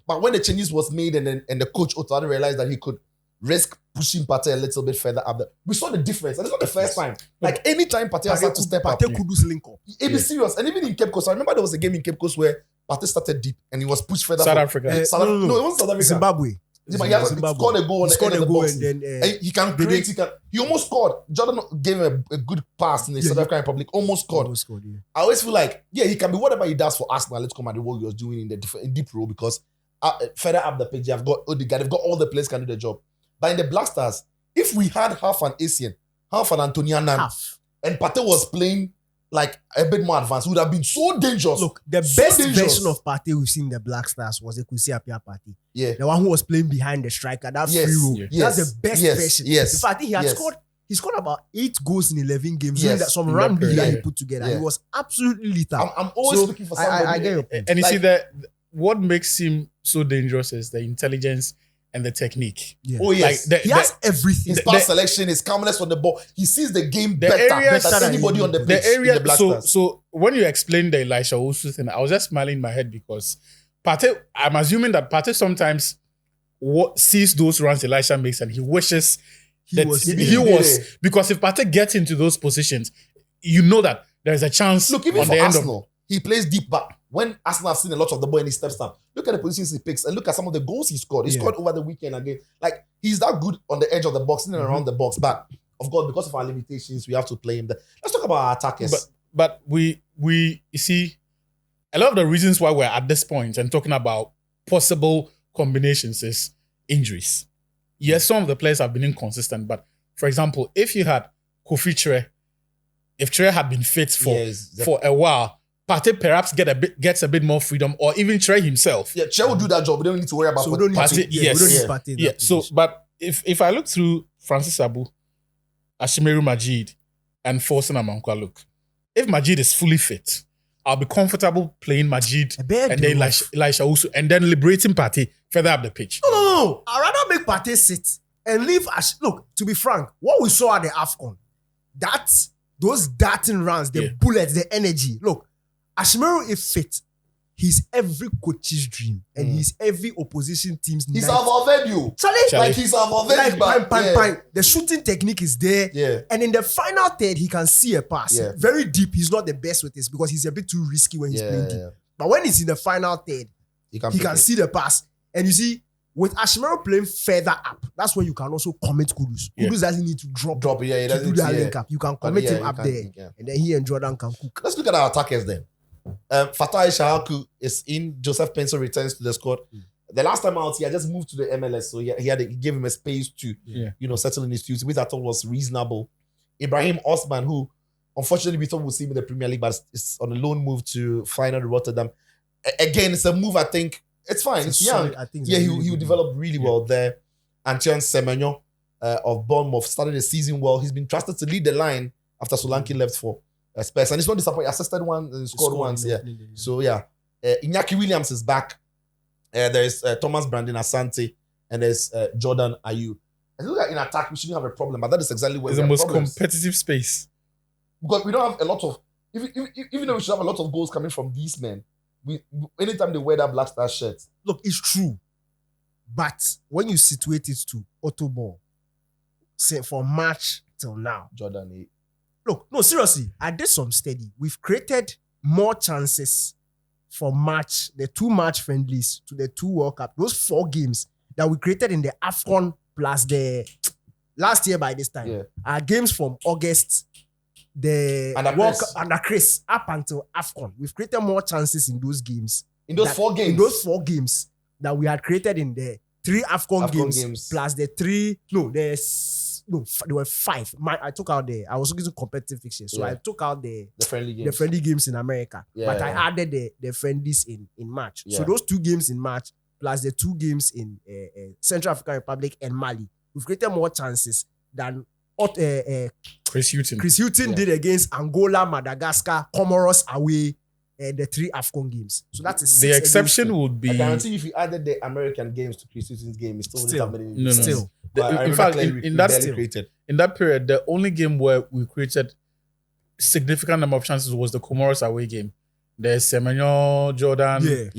But when the changes was made and the coach Otto realized that he could risk pushing Partey a little bit further up, we saw the difference. And it's not the first time. Like, anytime Partey has had to step up, Partey could do link up. It be serious. And even in Cape Coast, I remember there was a game in Cape Coast where Partey started deep and he was pushed further. South Africa. No, it wasn't South Africa. Zimbabwe. He scored a goal on the end of the box. And he can create. He almost scored. Jordan gave him a good pass in the South African Republic. Almost scored. Yeah. I always feel like, he can be whatever he does for Arsenal. Let's come at what he was doing in deep role, because further up the page, I've got Odegaard. They've got all the players can do the job. But in the Black Stars, if we had half an Asian, half an Antonian, and Partey was playing like a bit more advanced, it would have been so dangerous. Look, the best version of Partey we've seen in the Black Stars was Ekusi Appiah Partey. Yeah. The one who was playing behind the striker, that free roll. That's the best version. Yes. In fact, he scored about 8 goals in 11 games. Yes. That some run that he put together. He was absolutely lethal. I'm always looking for somebody. I get your point. And you see that what makes him so dangerous is the intelligence and the technique. Yeah. Oh yes, he has everything. His pass selection, his calmness on the ball. He sees the game better than anybody on the pitch. In the Black Stars. So when you explained the Elisha Owusu thing, I was just smiling in my head because Partey, I'm assuming that Partey sometimes sees those runs Elisha makes and he wishes he was because if Partey gets into those positions, you know that there's a chance. Look, even for Arsenal, he plays deep back. When Arsenal have seen a lot of the ball and he steps down, look at the positions he picks and look at some of the goals he scored. He scored over the weekend again. Like, he's that good on the edge of the box, in and around the box. But of course, because of our limitations, we have to play him there. Let's talk about our attackers. But we you see, a lot of the reasons why we're at this point and talking about possible combinations is injuries. Yes, some of the players have been inconsistent, but for example, if you had Kofi Tre, if Tre had been fit for a while, Partey perhaps gets a bit more freedom, or even Tre himself. Yeah, Tre will do that job. We don't need to worry about Partey. Yes. We don't need Partey. Yeah. So, but if I look through Francis Abu, Ashimeru Majid, and Forsen Amankwa, look, if Majid is fully fit, I'll be comfortable playing Majid and then Elisha Owusu and then liberating Partey further up the pitch. No. I'd rather make Partey sit and leave look, to be frank, what we saw at the AFCON, those darting runs, the bullets, the energy. Look, Ashimeru, if fit, he's every coach's dream and he's every opposition team's He's above you. Like, he's above you. The shooting technique is there. Yeah. And in the final third, he can see a pass. Yeah. Very deep. He's not the best with this because he's a bit too risky when he's playing deep. But when he's in the final third, he can see the pass. And you see, with Ashimeru playing further up, that's where you can also commit Kudus. Kudus doesn't need to drop to do that link up. You can commit him up there. Yeah. And then he and Jordan can cook. Let's look at our attackers then. Fatai Shahaku is in. Joseph Pencil returns to the squad. The last time out, he had just moved to the MLS, so he gave him a space to, settle in his duties, which I thought was reasonable. Ibrahim Osman, who unfortunately we thought we'd see him in the Premier League, but is on a loan move to Feyenoord Rotterdam. Again, it's a move I think it's fine. It's young. He will develop really well there. Antoine Semenyo of Bournemouth started the season well. He's been trusted to lead the line after Solanke left for Spurs, and it's not disappointing. Assisted one and scored once. So Iñaki Williams is back. There's Thomas Brandon Asante and there's Jordan Ayew. I look at in attack we shouldn't have a problem, but that is exactly where it's the most competitive space because we don't have a lot of even though we should have a lot of goals coming from these men. We anytime they wear that Black Star shirt. Look, it's true, but when you situate it to Otto ball, say from March till now, Jordan Ayew. Look, no, seriously, I did some study. We've created more chances for March, the 2 March friendlies to the 2 World Cup. Those 4 games that we created in the AFCON plus the last year by this time are games from August under Chris up until AFCON, we've created more chances in those games. In those 4 games. In those 4 games that we had created in the 3 AFCON games plus the 3. There were 5. I took out I was looking at competitive fixtures, so I took out the friendly games in America, but I added the friendlies in March. So those 2 games in March plus the 2 games in Central African Republic and Mali, we've created more chances than Chris Hughton did against Angola, Madagascar, Comoros away, the 3 AFCON games. So that is the exception would be. I guarantee if you added the American games to Chris Hughton's game, it still wouldn't have been no. Still. In fact, in that period, the only game where we created significant number of chances was the Comoros away game. The Semenyo, Jordan. Semenyo,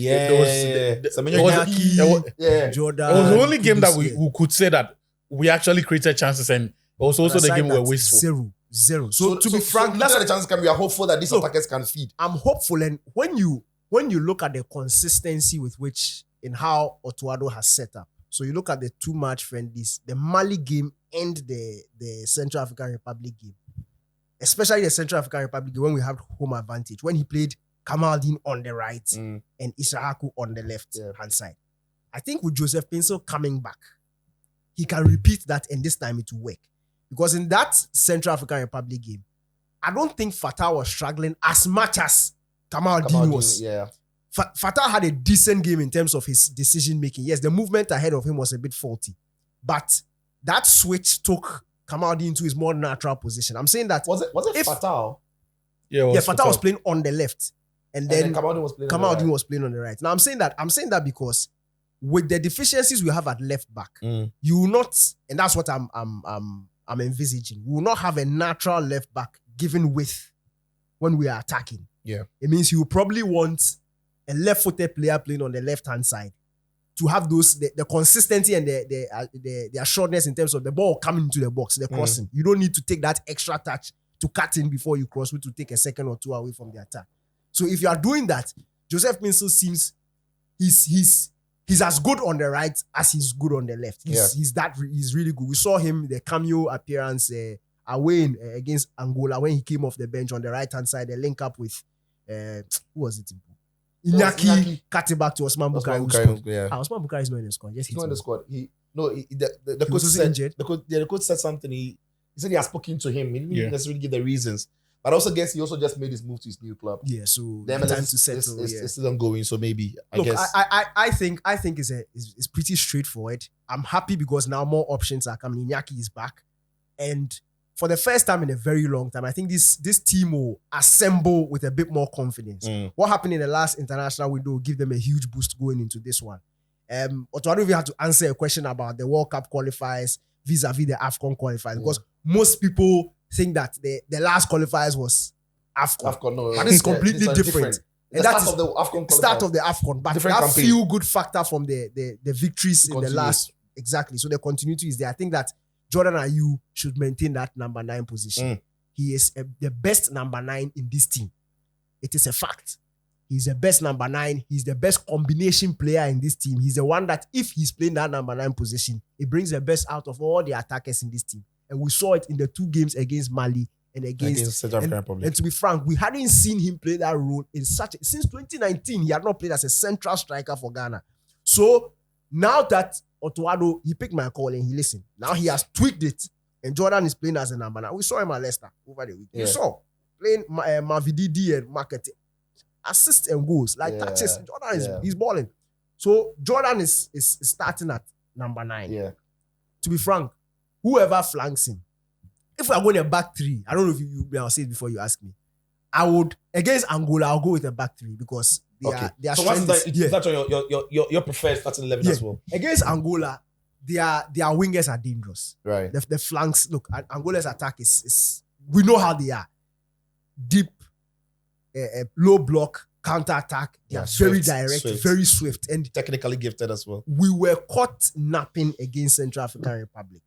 Jordan. It was the only game that we could say that we actually created chances, and it was also the game we were wasteful. Zero. So to be frank, that's why the chances we are hopeful that these attackers can feed. I'm hopeful, and when you look at the consistency with which in how Otto has set up, so you look at the 2 match friendlies, the Mali game and the Central African Republic game, especially the Central African Republic game when we have home advantage, when he played Kamaldeen on the right and Isahaku on the left hand side. I think with Joseph Pinsel coming back, he can repeat that, and this time it will work. Because in that Central African Republic game, I don't think Fatah was struggling as much as Kamaldeen was. Yeah. Fatah had a decent game in terms of his decision making. Yes, the movement ahead of him was a bit faulty, but that switch took Kamaldeen into his more natural position. I'm saying that was it Fatah? Yeah, Fatah was playing on the left, and then Kamaldeen was playing on the right. Now I'm saying that because with the deficiencies we have at left back, you will not, and that's what I'm envisaging. We will not have a natural left back given width when we are attacking. Yeah, it means you will probably want a left-footed player playing on the left-hand side to have those the consistency and the assuredness in terms of the ball coming into the box, the crossing. You don't need to take that extra touch to cut in before you cross, which will take a second or 2 away from the attack. So if you are doing that, Joseph Pinsel seems he's as good on the right as he's good on the left. He's really good. We saw him the cameo appearance away against Angola when he came off the bench on the right-hand side. They link up with who was it? Iñaki cut it back to Osman Bukhari. Osman Bukhari is not in the squad. Yes, he's not in the squad. The coach said injured. The coach said something. He said he has spoken to him. He didn't necessarily give the reasons, but I also guess he also just made his move to his new club. Yeah, so the MLS time to settle. It's still ongoing, so maybe I guess. I think it's pretty straightforward. I'm happy because now more options are coming. Iñaki is back, and for the first time in a very long time, I think this team will assemble with a bit more confidence. What happened in the last international window will give them a huge boost going into this one. Otto Addo had to answer a question about the World Cup qualifiers vis-a-vis the AFCON qualifiers because most people think that the last qualifiers was AFCON. No, but it's completely different. And that is the start of the AFCON. But different that campaign. feel-good factor from the victories in the last. Exactly. So the continuity is there. I think that Jordan Ayew should maintain that number 9 position. He is the best number 9 in this team. It is a fact. He's the best number 9. He's the best combination player in this team. He's the one that if he's playing that number 9 position, it brings the best out of all the attackers in this team. And we saw it in the 2 games against Mali and against Central African Republic. And to be frank, we hadn't seen him play that role since 2019. He had not played as a central striker for Ghana. So now that Otto Addo, he picked my call and he listened. Now he has tweaked it, and Jordan is playing as a number 9. We saw him at Leicester over the week. You saw playing Mavididi and Marketing, assists and goals like touches. Jordan he's balling. So Jordan is starting at number 9. Yeah. To be frank, whoever flanks him, if we are going a back 3, I don't know if I'll say it before you ask me. I would against Angola. I'll go with a back 3 because they are so that's your preferred starting 11 as well. Against Angola, their wingers are dangerous. Right. The flanks, look, Angola's attack is we know how they are. Deep, low block, counter attack. They are very direct, very swift, and technically gifted as well. We were caught napping against Central African Republic.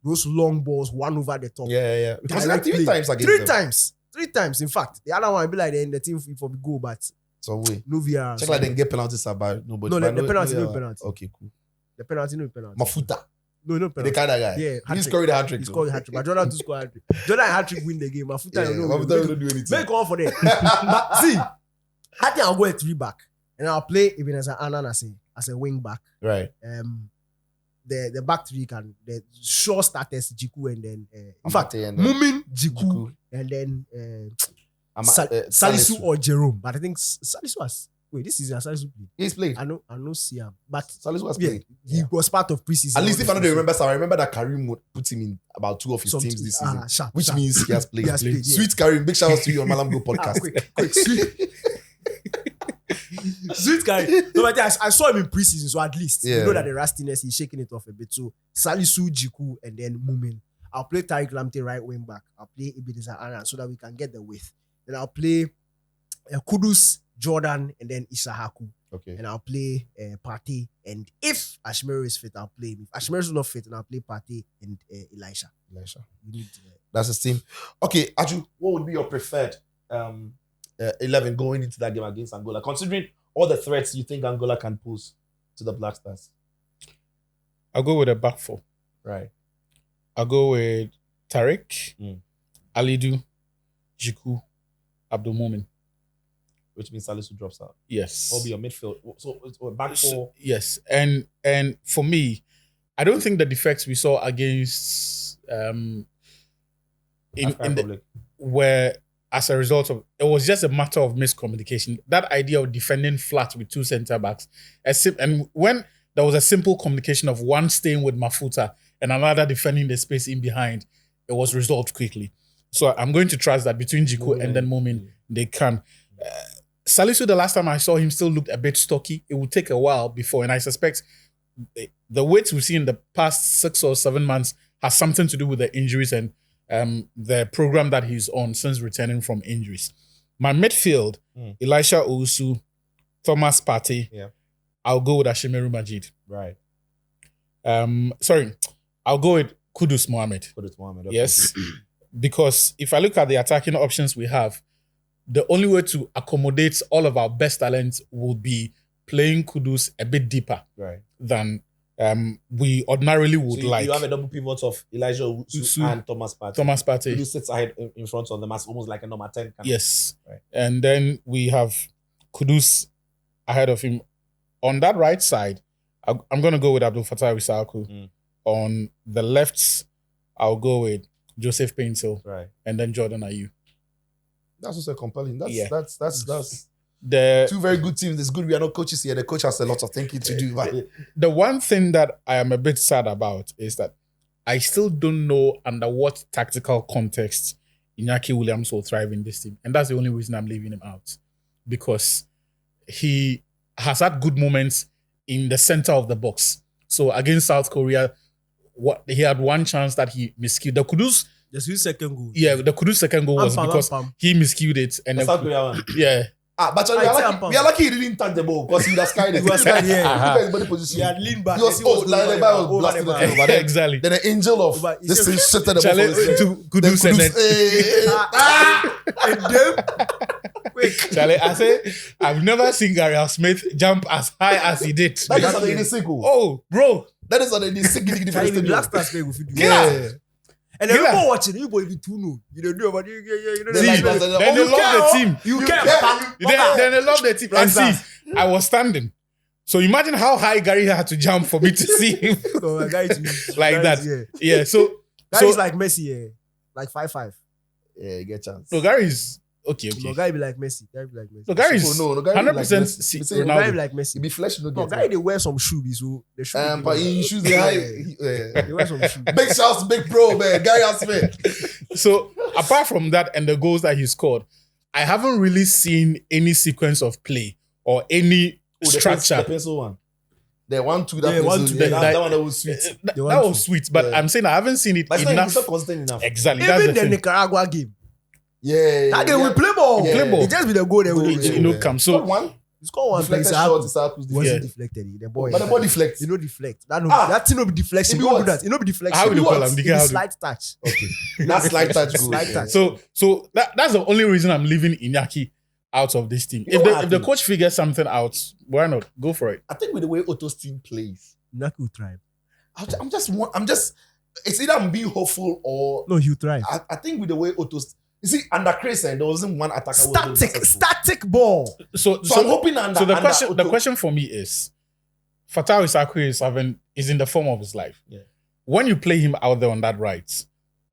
Those long balls, one over the top. Yeah. Because like 3 times against them. 3 times. In fact, the other one will be like the team for go, but so way. no VR. Check like they get penalties about nobody. No, the penalty, no penalty. Okay, cool. The penalty, no penalty. Mafuta. No The penalty. kind of guy. Yeah, He hat-trick. scored the hat trick. He scored a hat trick. But Jordan to score a hat trick. Jordan hat trick win the game. Mafuta, Yeah, Mafuta don't do anything. Make on for that. But see, I think I'll go a 3 back. And I'll play even as an Anan as a wing back. Right. The back three can the sure starters Jiku and then in fact Partey and then Mumin, Jiku, and then Salisu or Jerome. But I think Salisu has this season Salisu played. He's played. I know Siam. But Salisu has yeah, played. he was part of preseason. At least if I don't remember, so I remember that Karim would put him in about 2 of his teams this season. Sharp, which means he has played. He has played, yeah. Sweet Karim, big shout out to you on Mallam Go podcast. Quick. Sweet guy. No, but I saw him in preseason, so at least you know that the rustiness, he's shaking it off a bit. So Salisu, Jiku, and then Mumin. I'll play Tariq Lamptey right wing back. I'll play Ebenezer Aran so that we can get the width. Then I'll play Kudus, Jordan, and then Isahaku. Okay. And I'll play Partey. And if Ashmeru is fit, I'll play him. If Ashmeru is not fit, then I'll play Partey and Elisha. You need That's his team. Okay, Addo, what would be your preferred 11 going into that game against Angola, considering all the threats you think Angola can pose to the Black Stars? I'll go with a back 4. Right. I'll go with Tariq, Alidu, Jiku, Abdul Mumin. Which means Salisu drops out. Yes. What will be your midfield? So back 4. Yes. And for me, I don't think the defects we saw against were as a result of, it was just a matter of miscommunication. That idea of defending flat with 2 center backs, and when there was a simple communication of one staying with Mafuta and another defending the space in behind, it was resolved quickly. So I'm going to trust that between Jiku and then Mumin, they can. Salisu, the last time I saw him, still looked a bit stocky. It would take a while before, and I suspect the weight we've seen in the past 6 or 7 months has something to do with the injuries and the program that he's on since returning from injuries. My midfield, Elisha Owusu, Thomas Partey. Yeah. I'll go with Ashimeru Majid. Right. I'll go with Kudus Mohammed. Okay. Yes. Because if I look at the attacking options we have, the only way to accommodate all of our best talents would be playing Kudus a bit deeper than we ordinarily would like. You have a double pivot of Elijah Owusu and Thomas Partey. Kudus sits ahead in front of them as almost like a number 10. Yes. Right. And then we have Kudus ahead of him. On that right side, I'm going to go with Abdul Fattah Wisaku. On the left, I'll go with Joseph Paintil. Right. And then Jordan Ayew. That's also compelling. That's the 2 very good teams. It's good we are not coaches here. The coach has a lot of thinking to do. The one thing that I am a bit sad about is that I still don't know under what tactical context Iñaki Williams will thrive in this team. And that's the only reason I'm leaving him out. Because he has had good moments in the center of the box. So against South Korea, he had one chance that he miscued. The Kudus second goal. Yeah, the Kudus second goal was because he miscued it. And the South Korea one. Yeah. But we are lucky he didn't touch the ball because he would have skied it. He had leaned back. He was blasting the thing over there. Exactly. Then the angel of this thing shitted the ball to Kudus and then Charlie, I say, I've never seen Gary Smith jump as high as he did. That is on the sequel. Oh, bro. That is on the sequel. Black Stars play with you. Yeah. And everyone watching, you boy be too new. You don't know about you. Then they love the team. You can't. Then they love the team. And see, I was standing. So imagine how high Gary had to jump for me to see him like that. Yeah. So Gary's like Messi. Yeah. Like 5'5". Yeah, you get chance. No, Gary's okay. No, Gary be like Messi. No, Gary's 100% Gary be like Messi. He be flesh. No, Gary they wear some shoes, so the shoes. But he shoes the high. They wear some shoes. Big shouts, big pro man. Gary Smith. So apart from that and the goals that he scored, I haven't really seen any sequence of play or any structure. The pencil one. The 1-2 that one that was sweet. That was sweet, but I'm saying I haven't seen it enough. It's not constant enough. Exactly. Even the Nicaragua game. Yeah. That game we play ball. It just be the goal that come. So one. It's called one. Deflected shot. Wasn't deflected. The boy. But the ball deflects. You know deflect. That thing no be deflection. You do that. It no be deflection. How do you call him? Slight touch. Okay. That's slight touch. Slight touch. So that's the only reason I'm leaving Iñaki out of this team. If the coach figures something out, why not? Go for it. I think with the way Otto's team plays, Iñaki will thrive. I'm just. It's either I'm being hopeful or No, he'll thrive. I think with the way Otto, you see, under Chris, there wasn't one attacker. who was Static ball. So I'm hoping under. So the under question for me is, Fatawu Issahaku is in the form of his life. Yeah. When you play him out there on that right,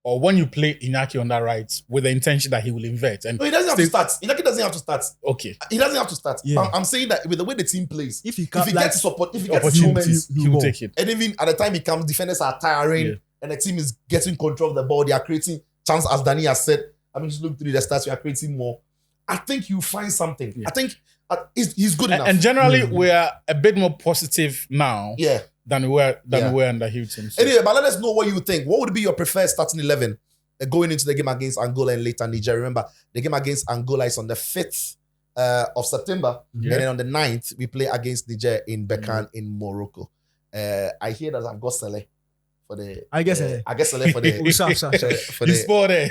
or when you play Inaki on that right with the intention that he will invert, and No, he doesn't have to start. Inaki doesn't have to start. Okay, He doesn't have to start. Yeah. I'm saying that with the way the team plays, If he if can't he like gets support, if he gets his moments, opportunities, he will take it. and even at the time he comes, defenders are tiring, Yeah. and the team is getting control of the ball. They are creating chance, as Danny has said. I mean, just look through the stats. We are creating more. I think you find something. Yeah. I think he's good enough. And generally, we are a bit more positive now yeah. than we were under Hilton. So. Anyway, but let us know what you think. What would be your preferred starting 11 going into the game against Angola and later Nigeria? Remember, the game against Angola is on the 5th of September. Yeah. And then on the 9th, we play against Niger in Bekan in Morocco. I hear that I've got Saleh for the... I guess I guess Saleh for the... for You the sport there.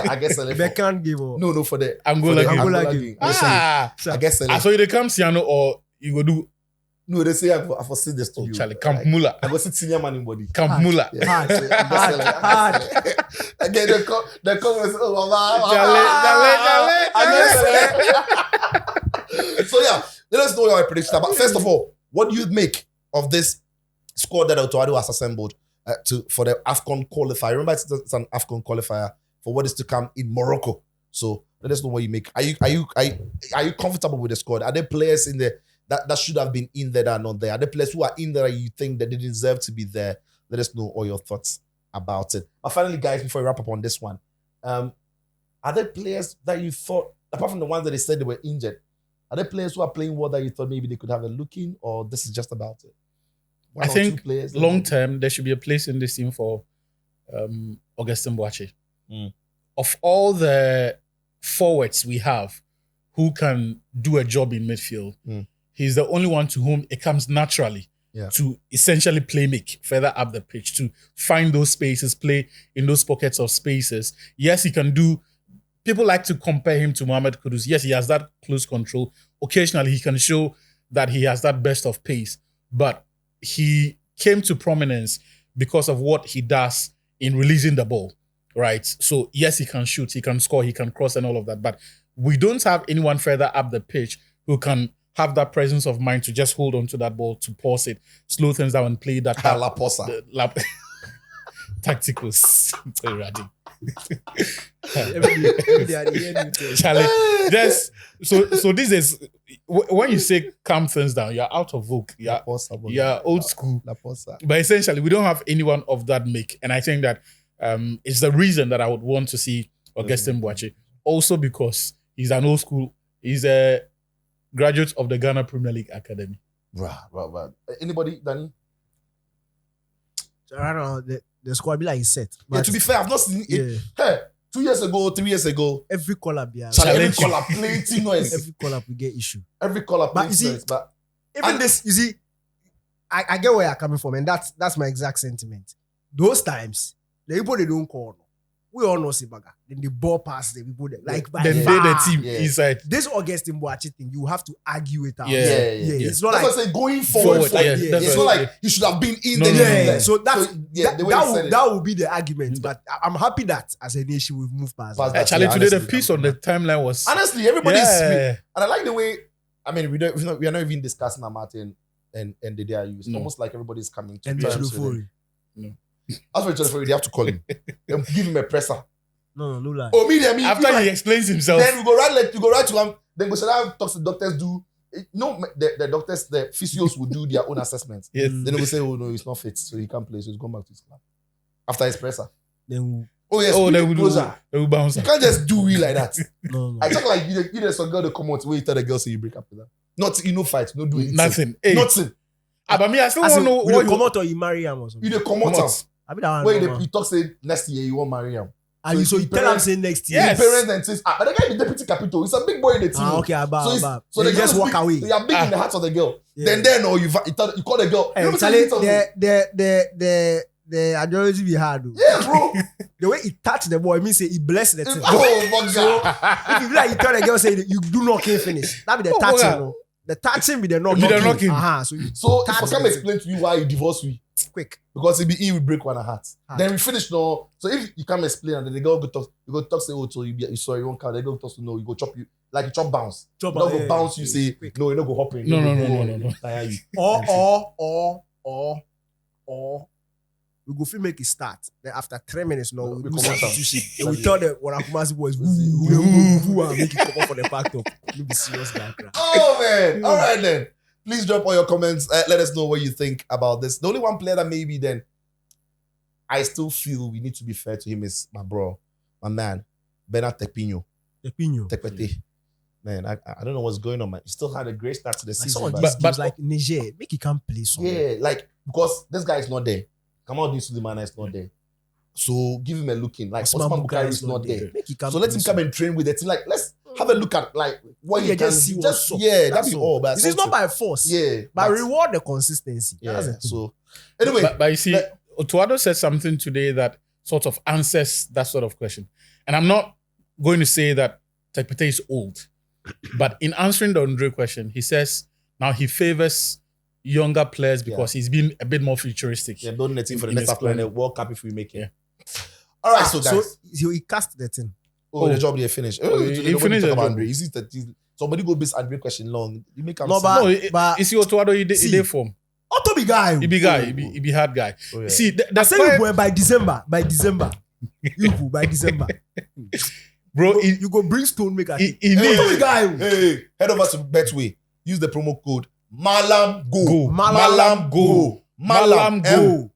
I guess Saleh for... Beckham give up. No, for the... Angola for the game. Angola game. game. Ah, I guess Saleh. so you come Siano or you go do No, they say I've seen the studio. Charlie Camp Mula. I go see senior man in body. Camp Mula. Yeah. Hard. So, I guess Saleh. Hard. Again, they come and say, oh, mama. Charlie. So yeah, let us know your prediction. But first of all, what do you make of this squad that Otto has assembled for the AFCON qualifier? Remember, it's an AFCON qualifier for what is to come in Morocco. So let us know what you make. Are you comfortable with the squad? Are there players in there that should have been in there that are not there? Are there players who are in there that you think that they deserve to be there? Let us know all your thoughts about it. But finally, guys, before we wrap up on this one, are there players that you thought, apart from the ones that they said they were injured, are there players who are playing well that you thought maybe they could have a look in, or this is just about it? I think long term, there should be a place in this team for Augustin Boache. Mm. Of all the forwards we have who can do a job in midfield, he's the only one to whom it comes naturally to essentially make further up the pitch, to find those spaces, play in those pockets of spaces. Yes, he can do. People like to compare him to Mohamed Kudus. Yes, he has that close control. Occasionally, he can show that he has that burst of pace, but he came to prominence because of what he does in releasing the ball, right? So yes, he can shoot, he can score, he can cross and all of that, but we don't have anyone further up the pitch who can have that presence of mind to just hold on to that ball, to pause it, slow things down and play that. La Posa. Tacticals. Charlie. Charlie, just so this is when you say calm things down, you're out of vogue. You're old school. La Posa. But essentially, we don't have anyone of that make, and I think that it's the reason that I would want to see Augustin Boache. Also because he's an old school. He's a graduate of the Ghana Premier League Academy. Right. Anybody, Danny? I don't know. The squad be like he's set. Yeah, to be fair, I've not seen it. Hey, 2 years ago, 3 years ago, every call-up, yeah. every call-up, plenty noise. Every call-up, we get issue. Every call-up, But plenty you see, noise. But Even this, you see, I get where you're coming from, and that's my exact sentiment. Those times, the people they don't call, we all know Sibaga. Then the ball pass the people that, like by Then far. they the team inside. This Augustin Boache thing, you have to argue it out. Yeah. It's not that's like what I say, going forward. Like, that's it's what not I like he should have been in No, the no, game. no. So that's the way that will be the argument. But I'm happy that as a nation we've moved past that. Actually, today the honestly, piece on the timeline was honestly, everybody's Yeah. and I like the way. I mean, we are not even discussing Martin and the DIU. It's almost like everybody's coming to And terms with it. As for Chilufori, they have to call him. Then give him a presser. No lie. Oh, me, after he explains himself. then we go right to him. Then we should have talks to doctors. The doctors, the physios will do their own assessments. Yes. Then they will say, oh no, he's not fit, so he can't play. So he's going back to his club after his presser. Then Oh yes, they they will closer. They will bounce. You can't just do it like that. no. I talk like you there's some girl that come out where you tell the girl so you break up with her. Not you no fight, no do it. Nothing. Hey. Nothing. But me, I still As want in, to know will what you come out or you marry him or something? You dey come out. I be that one. Where normal. you talk say next year you want marry him. And so you tell him say next year. Yes. The parents then says, but the guy is deputy capital. He's a big boy in the team. Okay, about. So They the just girl walk is big, away. So you're big in the heart of the girl. Yeah. Then you call the girl. Hey, You know Charlie, what I'm saying? the ideology be hard. Though. Yeah, bro. The way he touched the ball, it means say he blessed the team. Oh, my God. If you be like you tell the girl say you do not can finish, that be the touching. God. No? The touching be the knocking. Be the knocking. So you So if I touch can the explain to you why you divorced me, quick. Because if he will break one heart. Then we finish no. So if you can't explain and then they go talk, you go talk say Otto, you sorry, you won't count. They go talk to no, you go chop you like you chop bounce. You don't go bounce. You say quick. No, you don't go hopping. No. Tire you. Or we go film make it start. Then after 3 minutes, no, we do come out. substitution. We tell the Wanakumasi boys who are making come up for the pack top. You be serious, guy. Oh man! All right then. Please drop all your comments. Let us know what you think about this. The only one player that maybe then I still feel we need to be fair to him is my bro, my man, Bernard Tekpinho. Tekpete. Man, I don't know what's going on, man. He still had a great start to the season. But like Niger, make he can't play so. Yeah, like because this guy is not there. Kamal Suleiman is not there. So give him a look in. Like Osman Bukhari is not there. So let him come and train with the team. Like let's have a look at like what he can see. That'd be all. But this is not by force. Yeah, but reward the consistency. Yeah. So anyway, but you see, Otto said something today that sort of answers that sort of question. And I'm not going to say that Tekpete is old, but in answering the Andre question, he says now he favors younger players because he's been a bit more futuristic. Yeah, building the team for the next after the World Cup if we make it. Yeah. All right, so guys. So he cast the team. The job they finished. He finished the job. You see that somebody go base Andre question long. You make him but you see Otto he did form. Otto be guy. He be guy. He be hard guy. Oh, yeah. See, that's why by December. By December. Bro, you go bring stone maker. Otto be guy. Hey, head over to Betway. Use the promo code Mallam Go. Mallam Go. Mallam Go.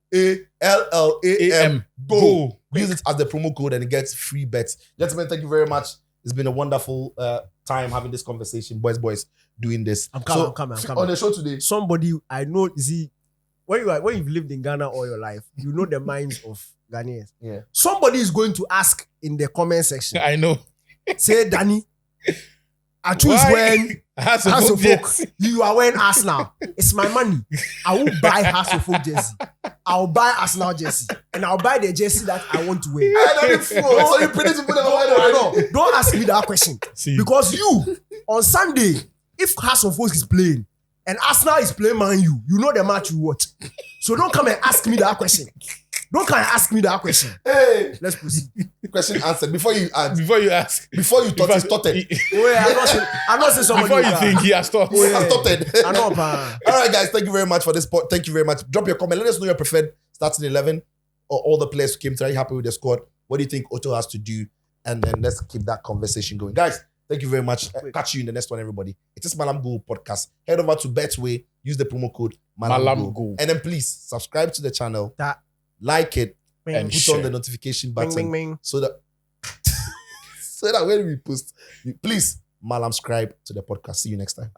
ALLAM Go. Use it as the promo code and it gets free bets. Gentlemen, thank you very much. It's been a wonderful time having this conversation. Boys, doing this. I'm coming. On the show today, somebody I know, you see, when you've lived in Ghana all your life, you know the minds of Ghanaians. Yeah. Somebody is going to ask in the comment section. I know. Say, Danny, I choose when Hasselhoff. You are wearing Arsenal. It's my money. I will buy Hasselhoff jersey. I'll buy Arsenal jersey. And I'll buy the jersey that I want to wear. Don't ask me that question. See. Because you, on Sunday, if Hasselhoff is playing and Arsenal is playing Man U, you know the match you watch. So don't come and ask me that question. Hey, let's proceed. Question answered. Before you thought he started. I'm not saying somebody. Before you think he has thought. He has started. I know, man. All right, guys. Thank you very much for this part. Thank you very much. Drop your comment. Let us know your preferred starting 11 or all the players who came today. Are you happy with the squad? What do you think Otto has to do? And then let's keep that conversation going. Guys, thank you very much. Catch you in the next one, everybody. It is Mallam Go podcast. Head over to Betway. Use the promo code Mallam Go. And then please subscribe to the channel. Like it and put on the notification button so that when we post, please Mallam subscribe to the podcast. See you next time.